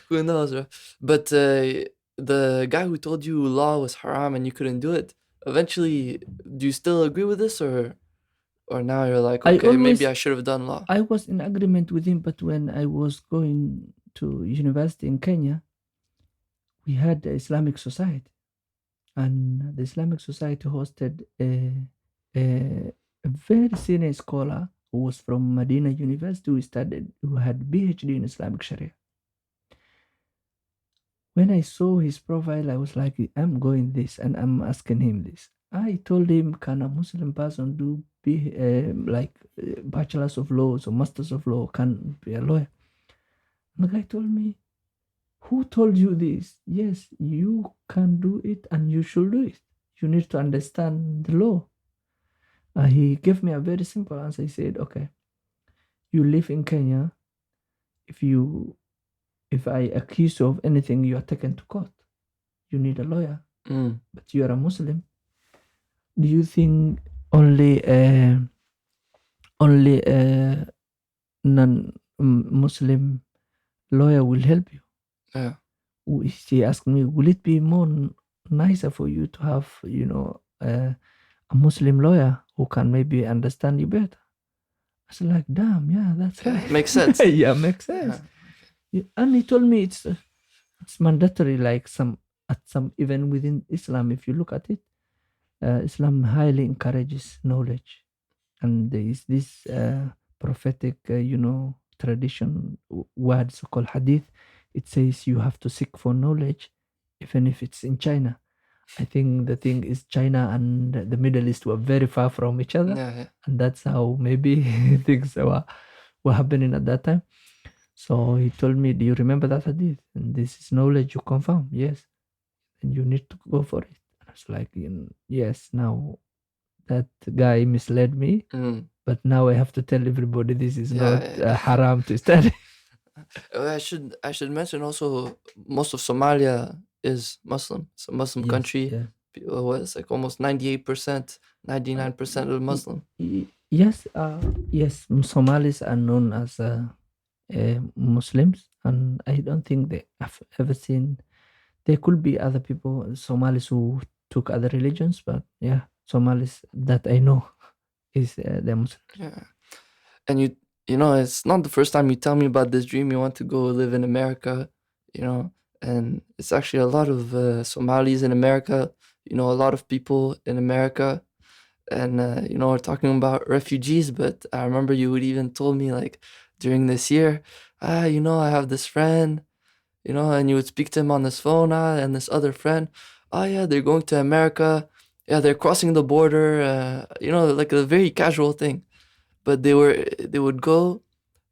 Who knows, bro? But the guy who told you law was haram and you couldn't do it, eventually, do you still agree with this, or now you're like, I okay, maybe always I should have done law? I was in agreement with him, but when I was going to university in Kenya, we had the Islamic Society, and the Islamic Society hosted a very senior scholar who was from Medina University, who had PhD in Islamic Sharia. When I saw his profile, I was like, I'm going this, and I'm asking him this. I told him, can a Muslim person do bachelors of laws or masters of law, can be a lawyer? And the guy told me, who told you this? Yes, you can do it and you should do it. You need to understand the law. He gave me a very simple answer. He said, okay, you live in Kenya. If I accuse you of anything, you are taken to court. You need a lawyer, but you are a Muslim. Do you think only non-Muslim lawyer will help you? Yeah. He asked me, will it be more nicer for you to have, a Muslim lawyer who can maybe understand you better? I was like, damn, yeah, that's right. Makes sense. Yeah, makes sense. Yeah, and he told me it's mandatory, like even within Islam, if you look at it, Islam highly encourages knowledge, and there is this prophetic, tradition words called hadith. It says you have to seek for knowledge, even if it's in China. I think the thing is China and the Middle East were very far from each other, and that's how maybe things were happening at that time. So he told me, do you remember that hadith? And this is knowledge you confirm, yes, and you need to go for it. And I was like, yes, now that guy misled me, but now I have to tell everybody this is not haram to study. I should mention also, most of Somalia is Muslim. It's a Muslim country. Yeah. It's like almost 98%, 99% of Muslim. Yes, Somalis are known as Muslims, and I don't think they have ever seen. There could be other people, Somalis, who took other religions, but yeah, Somalis that I know is they're Muslims. Yeah, and it's not the first time you tell me about this dream. You want to go live in America, and it's actually a lot of Somalis in America. A lot of people in America, and we're talking about refugees. But I remember you would even told me, like, during this year, I have this friend, and you would speak to him on this phone, and this other friend, yeah, they're going to America, yeah, they're crossing the border, like a very casual thing, but they would go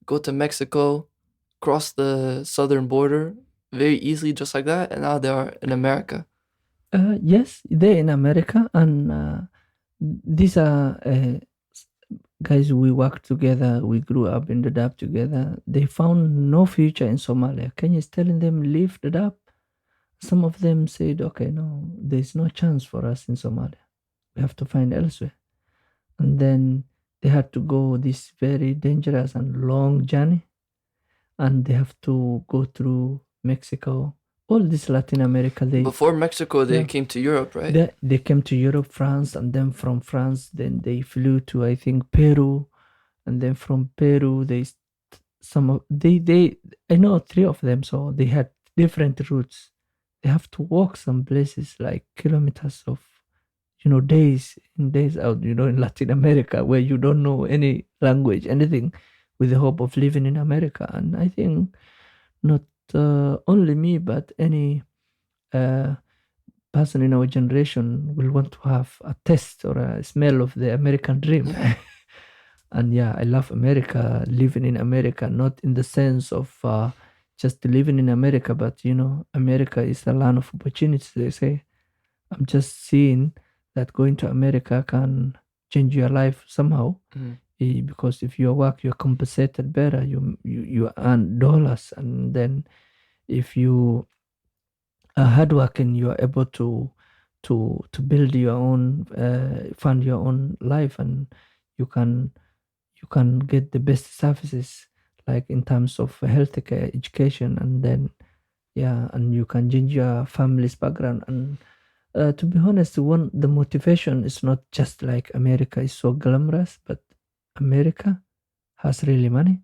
to Mexico, cross the southern border very easily, just like that, and now they are in America. Yes, they're in America, and these are guys we worked together. We grew up in Dadaab together. They found no future in Somalia. Kenya is telling them, leave Dadaab. Some of them said, okay, no, there's no chance for us in Somalia. We have to find elsewhere. And then they had to go this very dangerous and long journey, and they have to go through Mexico, all this Latin America. Before Mexico, they came to Europe, right? They came to Europe, France, and then from France, then they flew to, I think, Peru, and then from Peru, I know 3 of them, so they had different routes. They have to walk some places like kilometers of, days out, in Latin America, where you don't know any language, anything, with the hope of living in America. And I think not only me, but any person in our generation will want to have a taste or a smell of the American dream. And yeah, I love America, living in America, not in the sense of just living in America, but America is the land of opportunities, they say. I'm just seeing that going to America can change your life somehow, because if you work, you're compensated better. You earn dollars, and then if you are hardworking, you are able to build your own, fund your own life, and you can get the best services, like in terms of healthcare, education, and then Yeah, and you can change your family's background. And to be honest, the motivation is not just like America is so glamorous, but America has really money,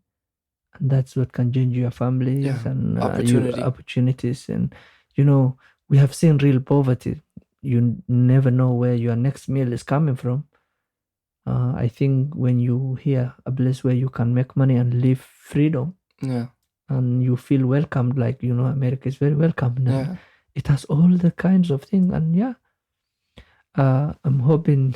and that's what can change your families Yeah, and opportunity. opportunities. And we have seen real poverty. You never know where your next meal is coming from. I think when you hear a place where you can make money and live freedom, Yeah, and you feel welcomed, like America is very welcoming, and yeah. it has all the kinds of things. And yeah, I'm hoping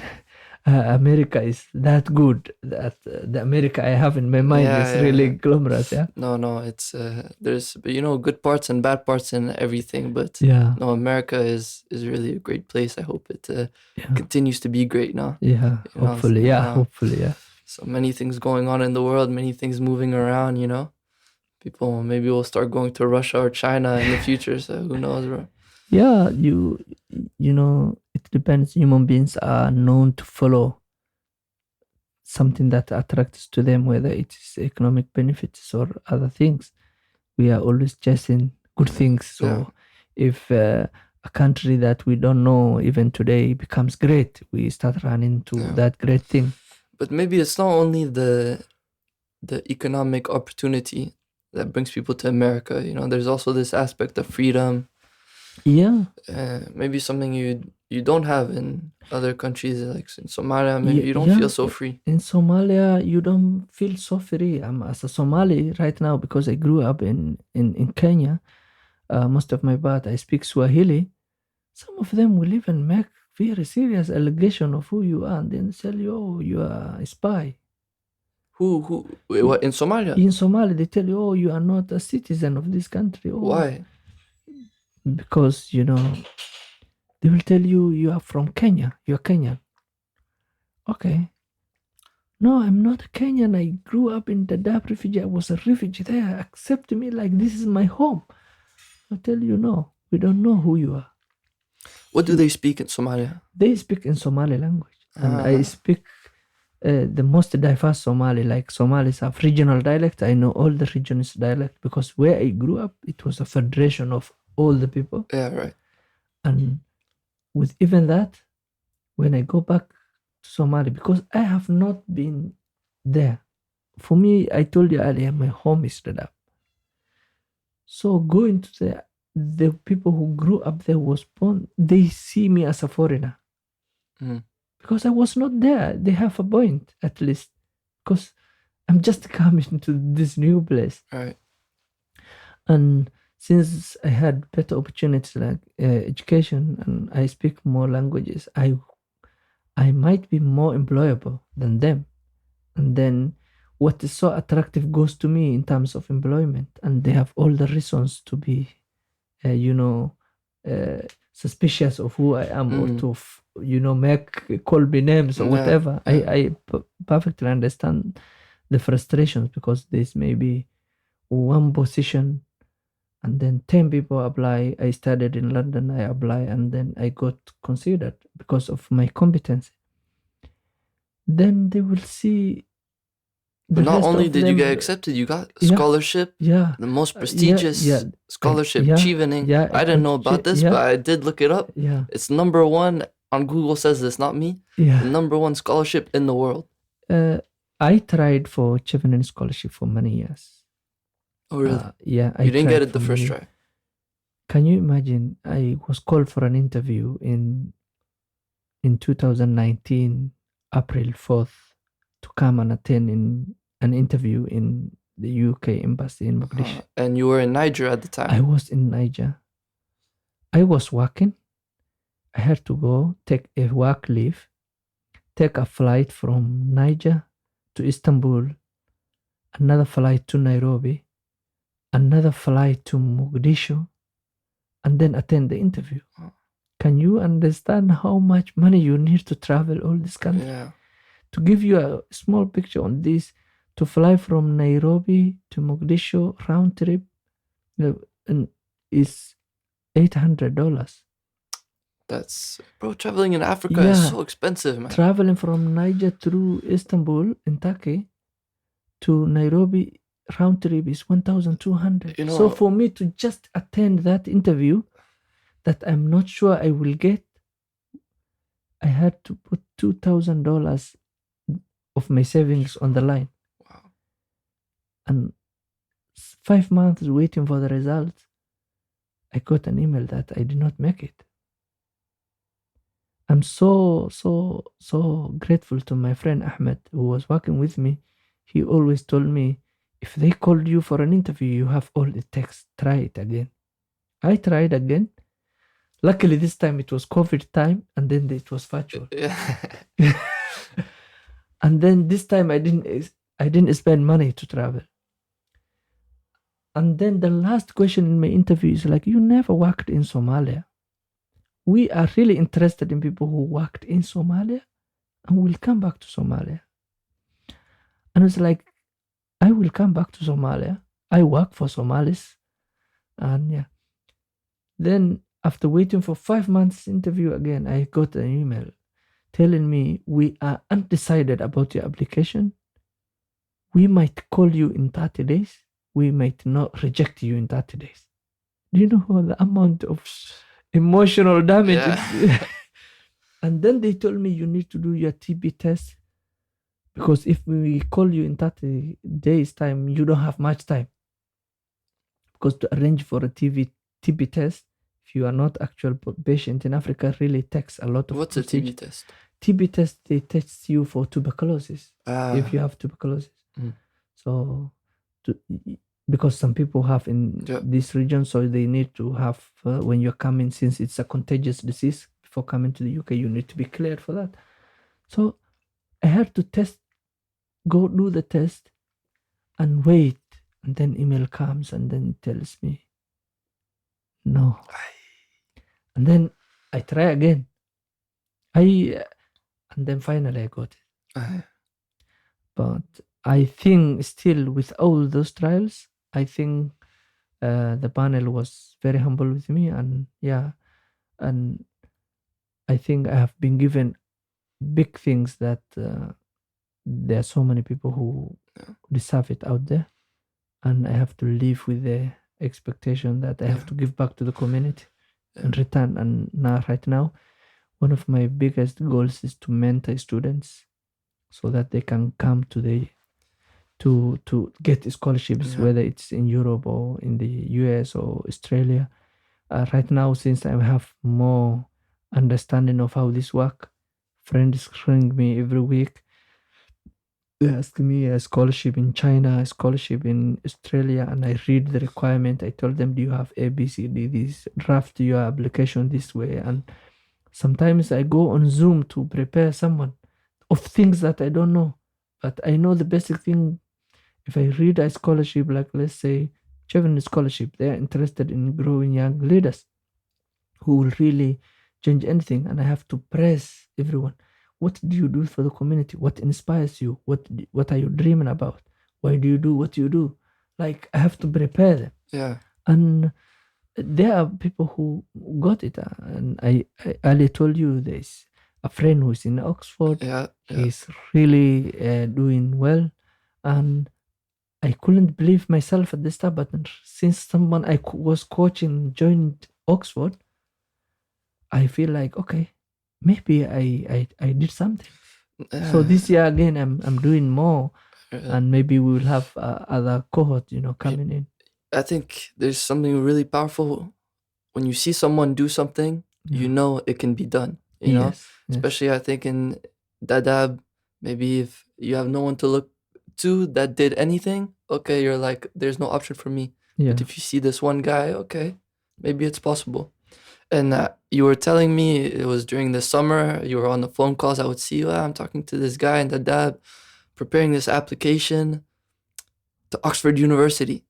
America is that good, that the America I have in my mind Yeah, is yeah, really yeah. glamorous. Yeah, No, it's there's good parts and bad parts in everything, but yeah, no, America is really a great place. I hope it yeah, continues to be great now. yeah. Hopefully, yeah, Now hopefully, yeah. so many things going on in the world, many things moving around. People maybe will start going to Russia or China in the future. So who knows, bro? Yeah, it depends. Human beings are known to follow something that attracts to them, whether it is economic benefits or other things. We are always chasing good things. So Yeah. if a country that we don't know even today becomes great, we start running to Yeah. that great thing. But maybe it's not only the economic opportunity that brings people to America. There's also this aspect of freedom. Yeah, Maybe something you don't have in other countries, like in Somalia. Maybe you don't yeah. feel so free. In Somalia, you don't feel so free. I'm as a Somali right now because I grew up in Kenya. Most of my part, I speak Swahili. Some of them will even make very serious allegation of who you are and then tell you, oh, you are a spy. Wait, what, in Somalia? In Somalia, they tell you, oh, you are not a citizen of this country. Oh, Why? because, they will tell you, you are from Kenya. You're Kenyan. Okay. No, I'm not a Kenyan. I grew up in Dadaab Refugee. I was a refugee there. Accept me like this is my home. I tell you, no, we don't know who you are. What do they speak in Somalia? They speak in Somali language. And I speak the most diverse Somali. Like Somalis have regional dialect. I know all the regions' dialect because where I grew up, it was a federation of all the people. Yeah, right. And with even that, when I go back to Somalia, because I have not been there. For me, I told you earlier, my home is Dadaab. So going to the people who grew up there, was born, they see me as a foreigner. Mm. Because I was not there. They have a point, at least. Because I'm just coming to this new place. Right. And since I had better opportunities like education and I speak more languages, I might be more employable than them. And then what is so attractive goes to me in terms of employment. And they have all the reasons to be, suspicious of who I am or to, call me names or whatever. Yeah. I perfectly understand the frustrations because there's maybe one position and then 10 people apply. I studied in London, I apply, and then I got considered because of my competence. Then they will see. But not only did you get accepted, you got a scholarship. Yeah. The most prestigious scholarship, Chevening. I didn't know about this, but I did look it up. Yeah. It's #1 on Google, says this, not me. Yeah. The #1 scholarship in the world. I tried for Chevening scholarship for many years. Oh, really? Yeah. You didn't get it the first try. Can you imagine? I was called for an interview in 2019, April 4th, to come and attend an interview in the UK embassy in Mogadishu. And you were in Niger at the time? I was in Niger. I was working. I had to go take a work leave, take a flight from Niger to Istanbul, another flight to Nairobi, another flight to Mogadishu, and then attend the interview. Can you understand how much money you need to travel all this country? Yeah. To give you a small picture on this, to fly from Nairobi to Mogadishu round trip is $800. That's, bro, traveling in Africa is so expensive, man. Traveling from Niger through Istanbul in Turkey to Nairobi round trip is 1,200. You know- So for me to just attend that interview that I'm not sure I will get, I had to put $2,000 of my savings on the line. Wow. And 5 months waiting for the results, I got an email that I did not make it. I'm so grateful to my friend Ahmed, who was working with me. He always told me, if they called you for an interview, you have all it takes. Try it again. I tried again. Luckily, this time it was COVID time, and then it was virtual. Yeah. And then this time I didn't spend money to travel. And then the last question in my interview is like, you never worked in Somalia. We are really interested in people who worked in Somalia and will come back to Somalia. And it's like, I will come back to Somalia. I work for Somalis. And yeah. Then after waiting for 5 months interview again, I got an email telling me, we are undecided about your application. We might call you in 30 days. We might not reject you in 30 days. Do you know the amount of emotional damage? Yeah. And then they told me you need to do your TB test, because if we call you in 30 days time, you don't have much time. Because to arrange for a TB test, if you are not actual patient in Africa, really takes a lot of What's a procedure. TB test? TB test, they test you for tuberculosis if you have tuberculosis. Mm. So, because some people have in this region, so they need to have, when you're coming, since it's a contagious disease, before coming to the UK, you need to be cleared for that. So I had to go do the test and wait. And then email comes and then it tells me, no. And then I try again. And then finally I got it. But I think still with all those trials, I think the panel was very humble with me, and yeah, and I think I have been given big things that there are so many people who deserve it out there, and I have to live with the expectation that I have to give back to the community and return. And now, right now, one of my biggest goals is to mentor students so that they can come to get scholarships, whether it's in Europe or in the US or Australia. Right now, since I have more understanding of how this works, friends ring me every week. They ask me a scholarship in China, a scholarship in Australia, and I read the requirement. I told them, do you have A, B, C, D, this? Draft your application this way. And sometimes I go on Zoom to prepare someone of things that I don't know. But I know the basic thing. If I read a scholarship, like let's say Chevening scholarship, they are interested in growing young leaders who will really change anything. And I have to press everyone. What do you do for the community? What inspires you? What are you dreaming about? Why do you do what you do? Like, I have to prepare them. Yeah. And there are people who got it. And I earlier told you there's a friend who's in Oxford. Yeah. He's really doing well. And I couldn't believe myself at the start, but since someone I was coaching joined Oxford, I feel like, okay, maybe I did something. So this year again, I'm doing more, and maybe we will have other cohort, coming in. I think there's something really powerful when you see someone do something. You know it can be done. You know, especially I think in Dadaab, maybe if you have no one to look to that did anything, okay, you're like, there's no option for me. But if you see this one guy, okay, maybe it's possible. And you were telling me it was during the summer, you were on the phone calls, I would see you, I'm talking to this guy in Dadaab, preparing this application to Oxford University.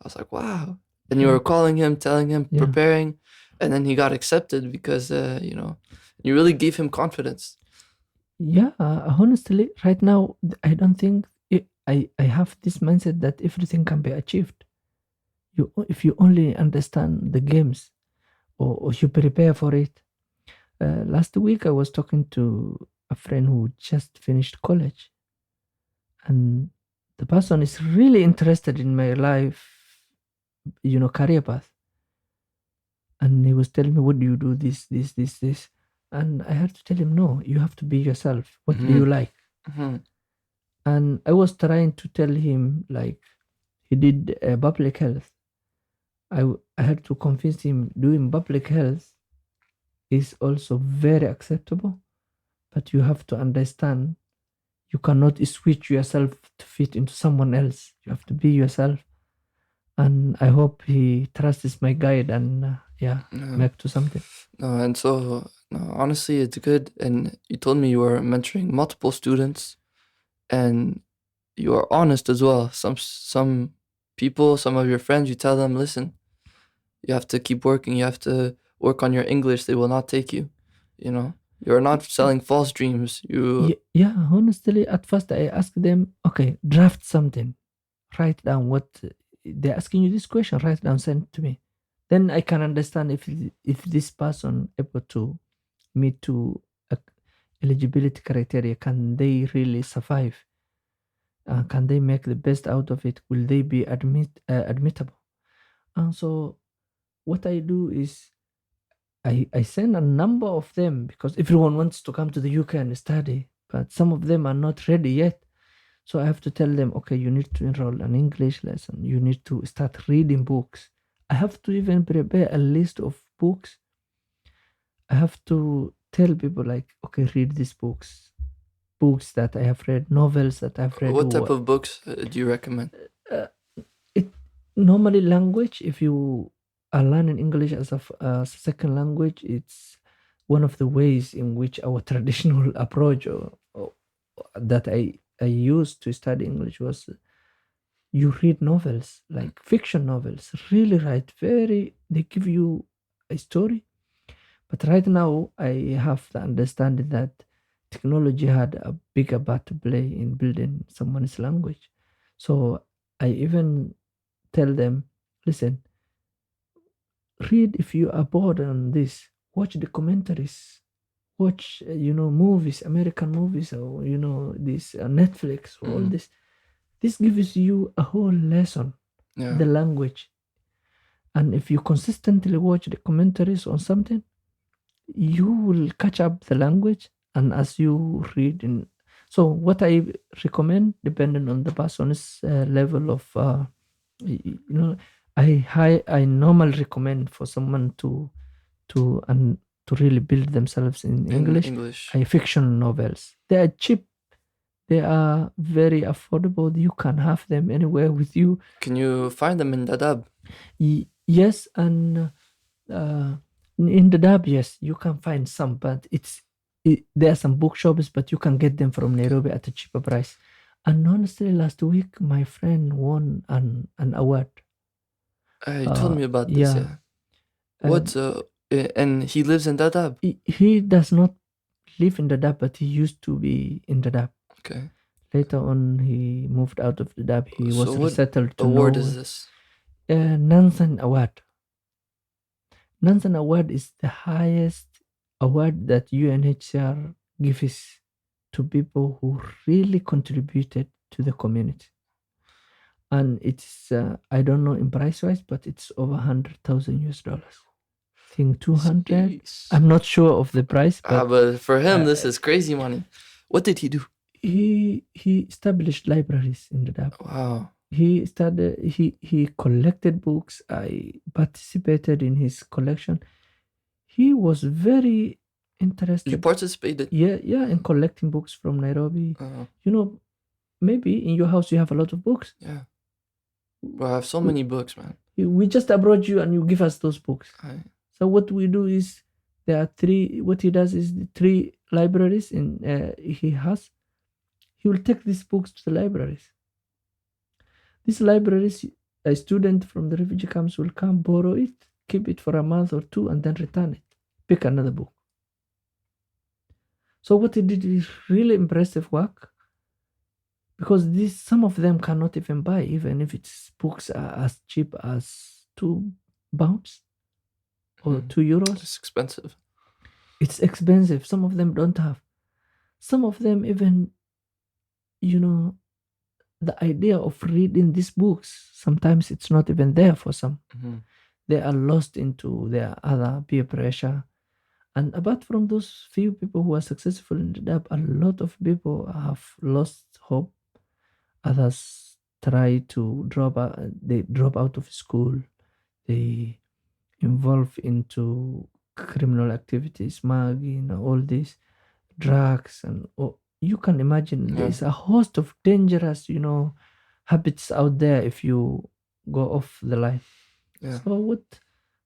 I was like, wow. And you were calling him, telling him, preparing, and then he got accepted because, you really gave him confidence. Yeah, honestly, right now, I don't think I have this mindset that everything can be achieved. If you only understand the games or you prepare for it. Last week, I was talking to a friend who just finished college. And the person is really interested in my life, career path. And he was telling me, what do you do? This. And I had to tell him, no, you have to be yourself. What do you like? And I was trying to tell him, like, he did public health. I had to convince him doing public health is also very acceptable, but you have to understand you cannot switch yourself to fit into someone else. You have to be yourself. And I hope he trusts my guide and make to something. No, and so honestly, it's good. And you told me you were mentoring multiple students, and you are honest as well. Some people, some of your friends, you tell them, listen, you have to keep working. You have to work on your English. They will not take you. You're not selling false dreams. Yeah, honestly, at first I asked them, okay, draft something, write down what they're asking you this question, write down, send to me. Then I can understand if this person able to meet to eligibility criteria, can they really survive? Can they make the best out of it? Will they be admittable? And so what I do is I send a number of them, because everyone wants to come to the UK and study, but some of them are not ready yet. So I have to tell them, okay, you need to enroll an English lesson. You need to start reading books. I have to even prepare a list of books. I have to tell people, like, okay, read these books that I have read, novels that I've read. What type of books do you recommend? Normally language, if you are learning English as a second language, it's one of the ways in which our traditional approach or that I used to study English was you read novels, like fiction novels, really they give you a story. But right now I have the understanding that technology had a bigger part to play in building someone's language. So I even tell them, listen, read if you are bored on this, watch the commentaries, watch movies, American movies, or this Netflix, all this. This gives you a whole lesson, the language. And if you consistently watch the commentaries on something, you will catch up the language. And as you read so what I recommend, depending on the person's level of I normally recommend for someone to really build themselves in English. Fiction novels. They are cheap. They are very affordable. You can have them anywhere with you. Can you find them in Dadaab? Yes, and in Dadaab, yes, you can find some, but there are some bookshops, but you can get them from Nairobi at a cheaper price. And honestly, last week my friend won an award. You told me about this. Yeah. And he lives in Dadaab? He does not live in Dadaab, but he used to be in Dadaab. Okay. Later on, he moved out of Dadaab. He was resettled to award Norway. Is this? Nansen Award. Nansen Award is the highest award that UNHCR gives to people who really contributed to the community. And it's, I don't know in price wise, but it's over $100,000. I think 200. I'm not sure of the price. But for him, this is crazy money. What did he do? He established libraries in Dadaab. Wow. He collected books. I participated in his collection. He was very interested. You participated? Yeah, in collecting books from Nairobi. Maybe in your house you have a lot of books. Yeah. Well, I have so many books, man. We just approach you and you give us those books. So what we do is, there are three. What he does is the 3 libraries he has. He will take these books to the libraries. These libraries, a student from the refugee camps will come, borrow it, keep it for a month or 2, and then return it. Pick another book. So what he did is really impressive work, because some of them cannot even buy, even if its books are as cheap as £2 or €2. It's expensive. It's expensive. Some of them don't have. Some of them even, the idea of reading these books, sometimes it's not even there for some. Mhm. They are lost into their other peer pressure. And apart from those few people who are successful in the dab, a lot of people have lost hope. Others try to drop out, they drop out of school, they involve into criminal activities, mugging, all these drugs, and you can imagine Yeah. there's a host of dangerous, habits out there if you go off the line. Yeah. So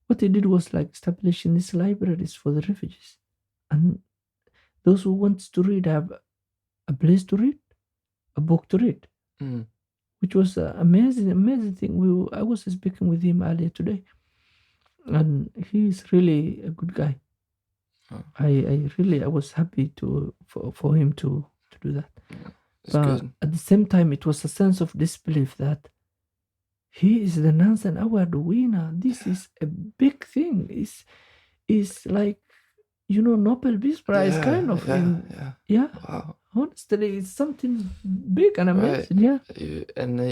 what he did was like establishing these libraries for the refugees, and those who wants to read have a place to read, a book to read, Mm. which was an amazing thing. I was speaking with him earlier today, and he's really a good guy. Oh. I was happy for him to do that. It's But good. at the same time, it was a sense of disbelief that he is the Nansen Award winner. This is a big thing. It's like, Nobel Peace Prize kind of. Yeah. Wow. Honestly, it's something big and Right. amazing. Yeah.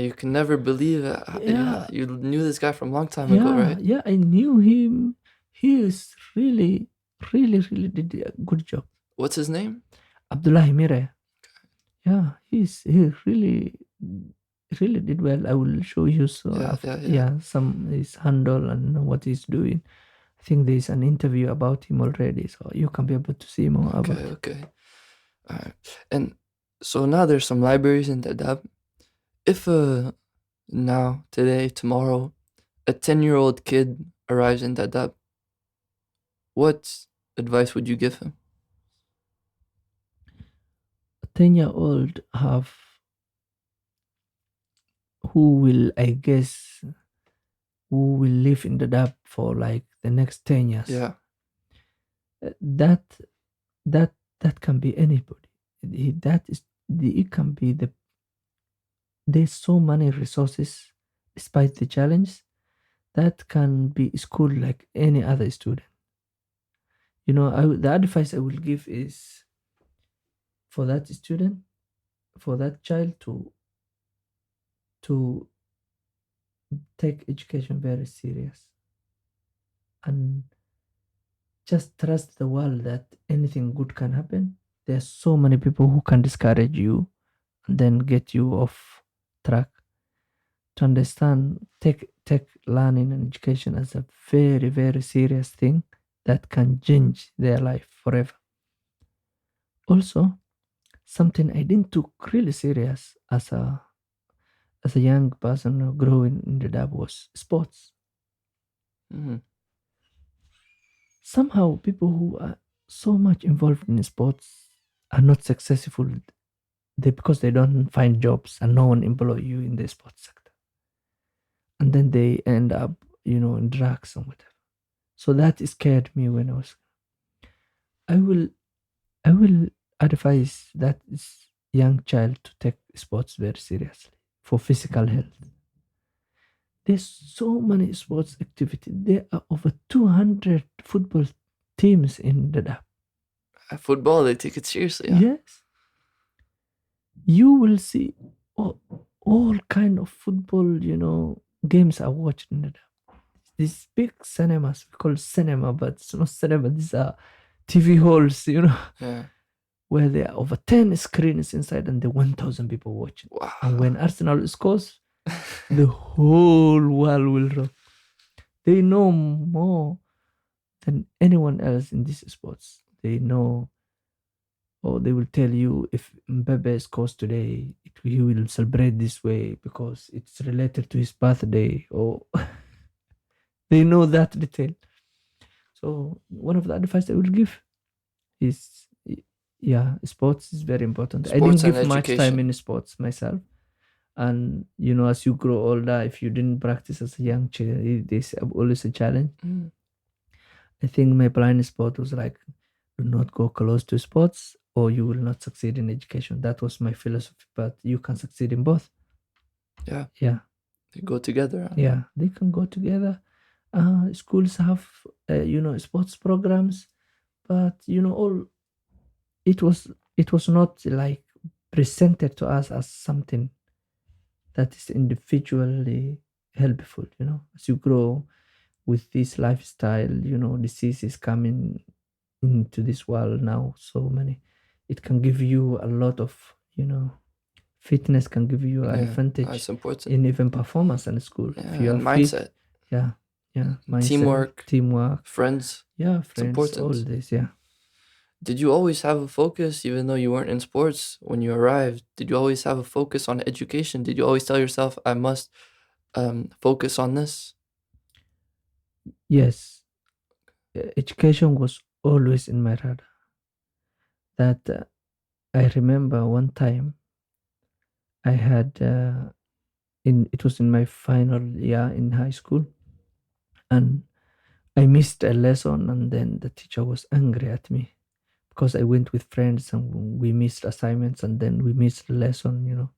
You can never believe it. Yeah. You knew this guy from a long time ago, right? Yeah, I knew him. He is really did a good job. What's his name? Abdullahi Mire. Yeah, he really did well. I will show you some his handle and what he's doing. I think there's an interview about him already, so you can be able to see more about it. Okay. All right. And so now there's some libraries in Dadaab. If now, today, tomorrow, a 10-year-old kid arrives in Dadaab, what advice would you give him? A 10-year-old who will live in Dadaab for like the next 10 years. Yeah. That can be anybody. It can be there's so many resources despite the challenge that can be schooled like any other student. The advice I will give is for that student, for that child to take education very serious and just trust the world that anything good can happen. There's so many people who can discourage you and then get you off track. To understand, take learning and education as a very, very serious thing that can change their life forever. Also, something I didn't took really serious as a young person growing in the dab was sports. Mhm. Somehow, people who are so much involved in sports are not successful because they don't find jobs and no one employ you in the sports sector, and then they end up in drugs and whatever. So that scared me when I was. I will advise that young child to take sports very seriously for physical health. There's so many sports activity. There are over 200 football teams in Dadaab. Football, they take it seriously. Yes. You will see all kind of football, games are watched in Dadaab. These big cinemas, we call cinema, but it's not cinema. These are TV halls, Yeah. where there are over 10 screens inside and the 1,000 people watching. Wow. And when Arsenal scores, the whole world will rock. They know more than anyone else in these sports. They know, or they will tell you if Mbappe scores today, he will celebrate this way because it's related to his birthday, or they know that detail. So one of the advice I will give is, sports is very important. I Sports didn't and give much time education. in sports myself. And as you grow older, if you didn't practice as a young child, it is always a challenge. Mm. I think my blind spot was like, do not go close to sports or you will not succeed in education. That was my philosophy, but you can succeed in both. Yeah. Yeah. They go together. Yeah, they can go together. Schools have, sports programs, but it was not like presented to us as something that is individually helpful. As you grow with this lifestyle, diseases coming into this world now, so many. It can give you a lot of, fitness can give you an Yeah, advantage that's important. in even performance in school. Yeah, If you are and fit, mindset, yeah, mindset, teamwork, friends, it's friends, all important. this, yeah. Did you always have a focus, even though you weren't in sports when you arrived? Did you always have a focus on education? Did you always tell yourself, I must focus on this? Yes, education was always in my radar. That I remember one time I had it was in my final year in high school, and I missed a lesson, and then the teacher was angry at me because I went with friends and we missed assignments, and then we missed the lesson.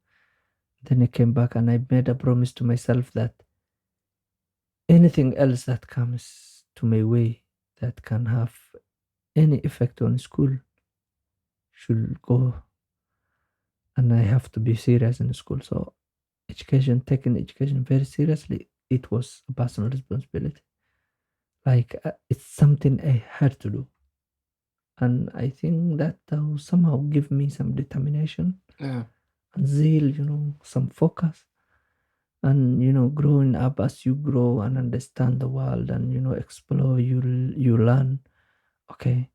Then I came back and I made a promise to myself that anything else that comes to my way that can have any effect on school should go, and I have to be serious in school. So taking education very seriously, it was a personal responsibility. Like it's something I had to do, and I think that somehow give me some determination Yeah. and zeal, some focus. And growing up, as you grow and understand the world and explore, you learn. Okay,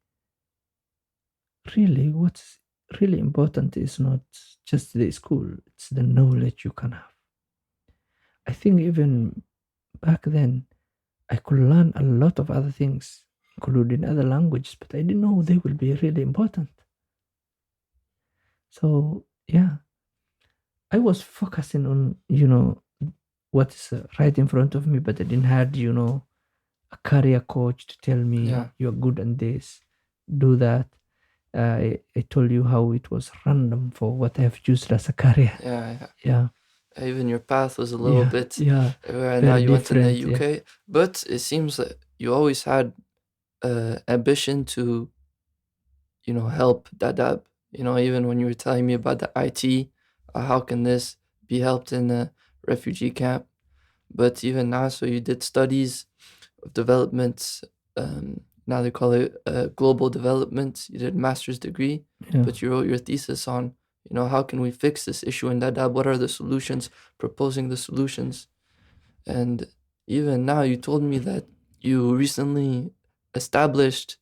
really, what's really important is not just the school; it's the knowledge you can have. I think even back then, I could learn a lot of other things, including other languages, but I didn't know they will be really important. So yeah, I was focusing on what is right in front of me, but I didn't have a career coach to tell me Yeah. you're good at this, do that. I told you how it was random for what I have used as a career. Yeah. Yeah, Even your path was a little bit yeah, where now very you went in the different. Yeah. UK, but it seems that you always had ambition to, help Dadaab. Even when you were telling me about the IT, how can this be helped in a refugee camp? But even now, so you did studies of development. Now they call it global development. You did a master's degree, Yeah. but you wrote your thesis on, how can we fix this issue in Dadaab? What are the solutions? Proposing the solutions. And even now, you told me that you recently established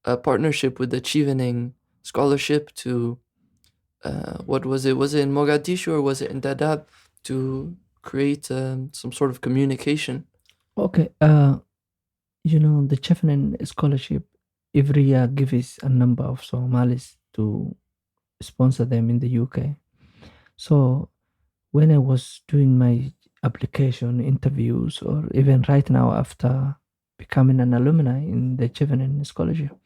a partnership with the Chevening Scholarship to, what was it? Was it in Mogadishu or was it in Dadaab to create some sort of communication? Okay. The Chevening Scholarship every year gives a number of Somalis to sponsor them in the UK. So when I was doing my application interviews, or even right now after becoming an alumni in the Chevening Scholarship,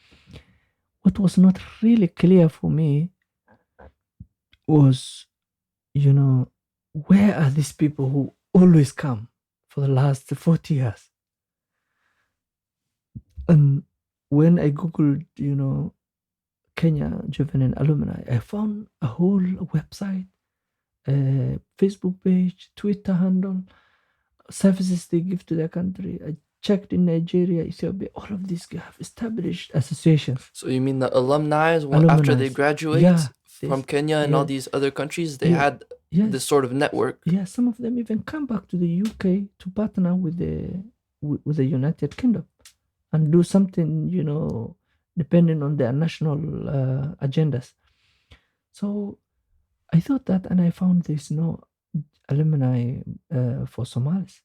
what was not really clear for me was, where are these people who always come for the last 40 years? And when I Googled, Kenya Chevening Alumni, I found a whole website, Facebook page, Twitter handle, services they give to their country. I checked in Nigeria, Ethiopia, all of these have established associations. So you mean the alumni, after they Alumni. graduate Yeah, from Kenya and all these other countries, they had this sort of network? Yeah, some of them even come back to the UK to partner with the United Kingdom and do something, depending on their national agendas. So I thought that, and I found there's no alumni for Somalis.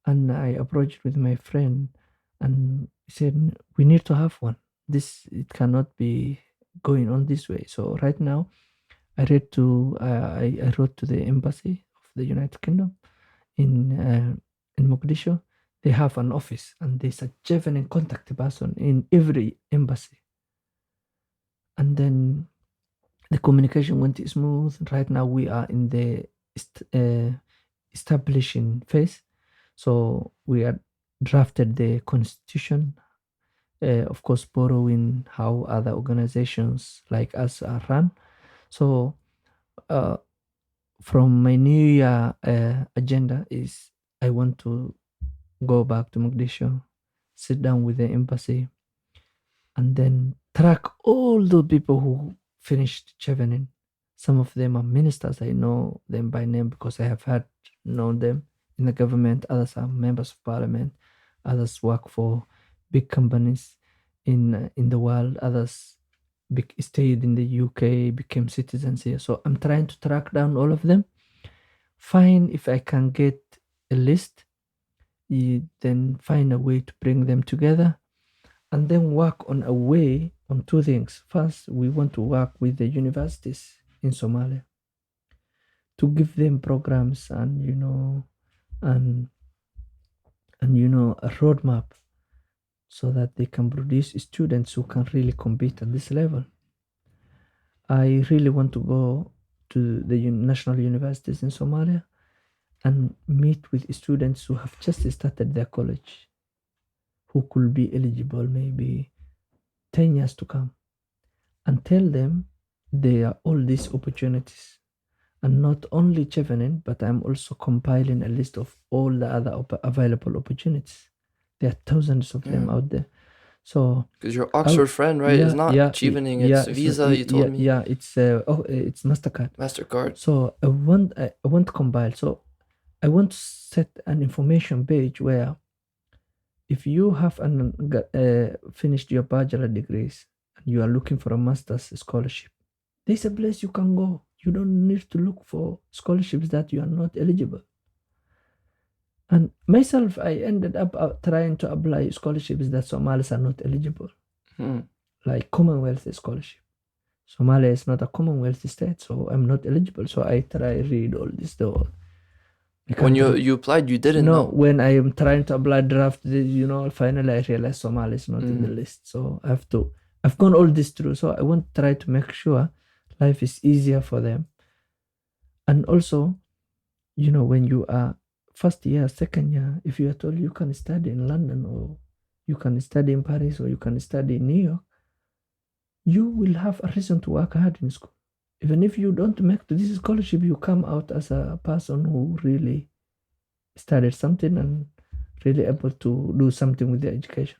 And I approached with my friend and said, we need to have one. It cannot be going on this way. So right now, I wrote to the embassy of the United Kingdom in Mogadishu. They have an office, and there's a Chevening contact person in every embassy. And then the communication went smooth. Right now, we are in the establishing phase. So we are drafted the constitution, of course, borrowing how other organizations like us are run. So from my New Year agenda is I want to go back to Mogadishu, sit down with the embassy, and then track all the people who finished Chevening. Some of them are ministers. I know them by name because I have known them in the government. Others are members of parliament. Others work for big companies in the world. Others stayed in the UK, became citizens here. So I'm trying to track down all of them, find if I can get a list, then find a way to bring them together, and then work on a way on two things. First, we want to work with the universities in Somalia to give them programs and a roadmap so that they can produce students who can really compete at this level. I really want to go to the national universities in Somalia and meet with students who have just started their college, who could be eligible maybe 10 years to come, and tell them there are all these opportunities. And not only Chevening, but I'm also compiling a list of all the other available opportunities. There are thousands of them out there. So because your Oxford friend, right, is not Chevening, it's Visa. You told me. Yeah, it's Mastercard. Mastercard. So I want to compile. So I want to set an information page where, if you have finished your bachelor degrees and you are looking for a master's scholarship, there's a place you can go. You don't need to look for scholarships that you are not eligible. And myself, I ended up trying to apply scholarships that Somalis are not eligible, like Commonwealth scholarship. Somalia is not a Commonwealth state, so I'm not eligible. So I read all this though. When you applied, you didn't know? When I am trying to apply draft, finally I realized Somalia is not in the list. So I've gone all this through. So I want to try to make sure life is easier for them. And also, when you are first year, second year, if you are told you can study in London, or you can study in Paris, or you can study in New York, you will have a reason to work hard in school. Even if you don't make this scholarship, you come out as a person who really studied something and really able to do something with their education.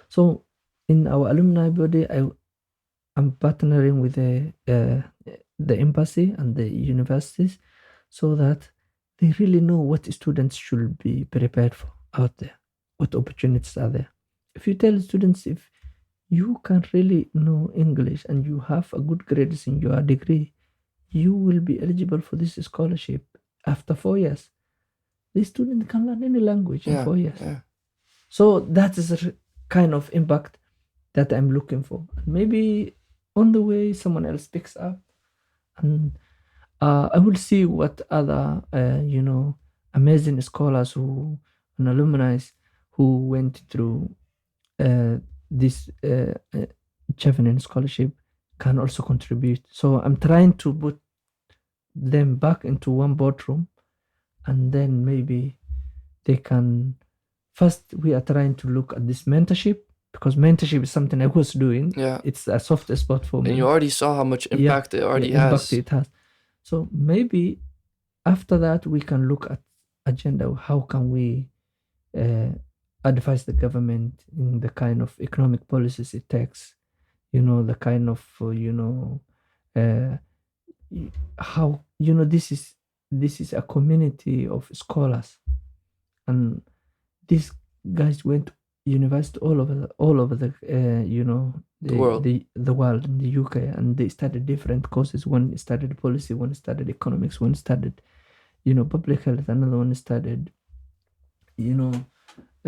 So in our alumni body, I'm partnering with the embassy and the universities so that they really know what students should be prepared for out there, what opportunities are there. If you tell students, if you can really know English and you have a good grades in your degree, you will be eligible for this scholarship after 4 years. The student can learn any language in 4 years. Yeah. So that is a kind of impact that I'm looking for. And maybe on the way someone else picks up, and I will see what other amazing scholars and alumni who went through this Chevening scholarship can also contribute. So I'm trying to put them back into one boardroom, and then maybe they can. First, we are trying to look at this mentorship, because mentorship is something I was doing. Yeah, it's a soft spot for me. And you already saw how much impact it already has. Impact it has. So maybe after that we can look at agenda. How can we advise the government in the kind of economic policies it takes, the kind of how this is a community of scholars, and these guys went to university all over the world, the world in the UK, and they studied different courses. One studied policy, one studied economics, one studied public health, another one studied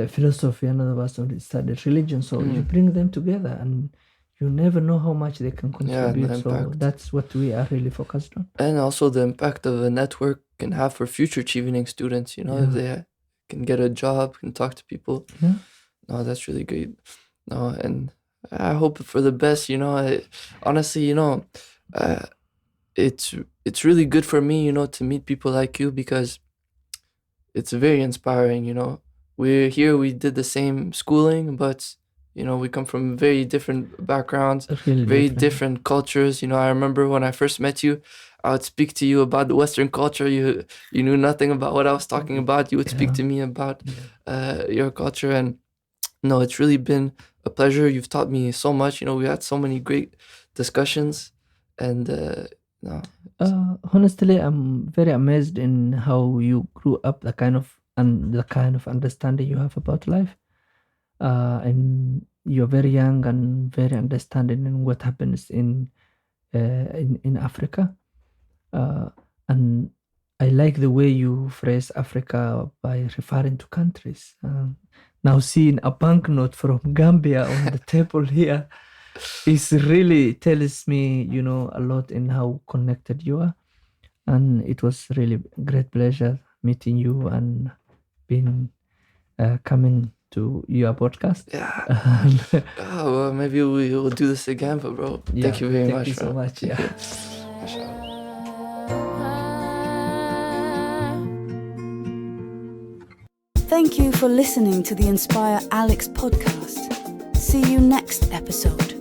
philosophy, another person studied religion. So you bring them together and you never know how much they can contribute. Yeah, so that's what we are really focused on. And also the impact of a network can have for future Chevening students, if they can get a job, can talk to people. Yeah. No, that's really great. No, and I hope for the best, honestly, it's really good for me, to meet people like you, because it's very inspiring, We're here, we did the same schooling, but we come from very different backgrounds, really very different cultures. I remember when I first met you, I would speak to you about the Western culture. You knew nothing about what I was talking about. You would speak to me about your culture, and no, it's really been a pleasure. You've taught me so much. We had so many great discussions, and no, Honestly, I'm very amazed in how you grew up, the kind of understanding you have about life. And you're very young and very understanding in what happens in Africa. And I like the way you phrase Africa by referring to countries. Now seeing a banknote from Gambia on the table here is really tells me, a lot in how connected you are. And it was really great pleasure meeting you and being coming to your podcast. Yeah. Well, maybe we will do this again, but bro, thank you very much. Thank you so much. Thank Yeah. you. Thank you for listening to the Inspire Alex podcast. See you next episode.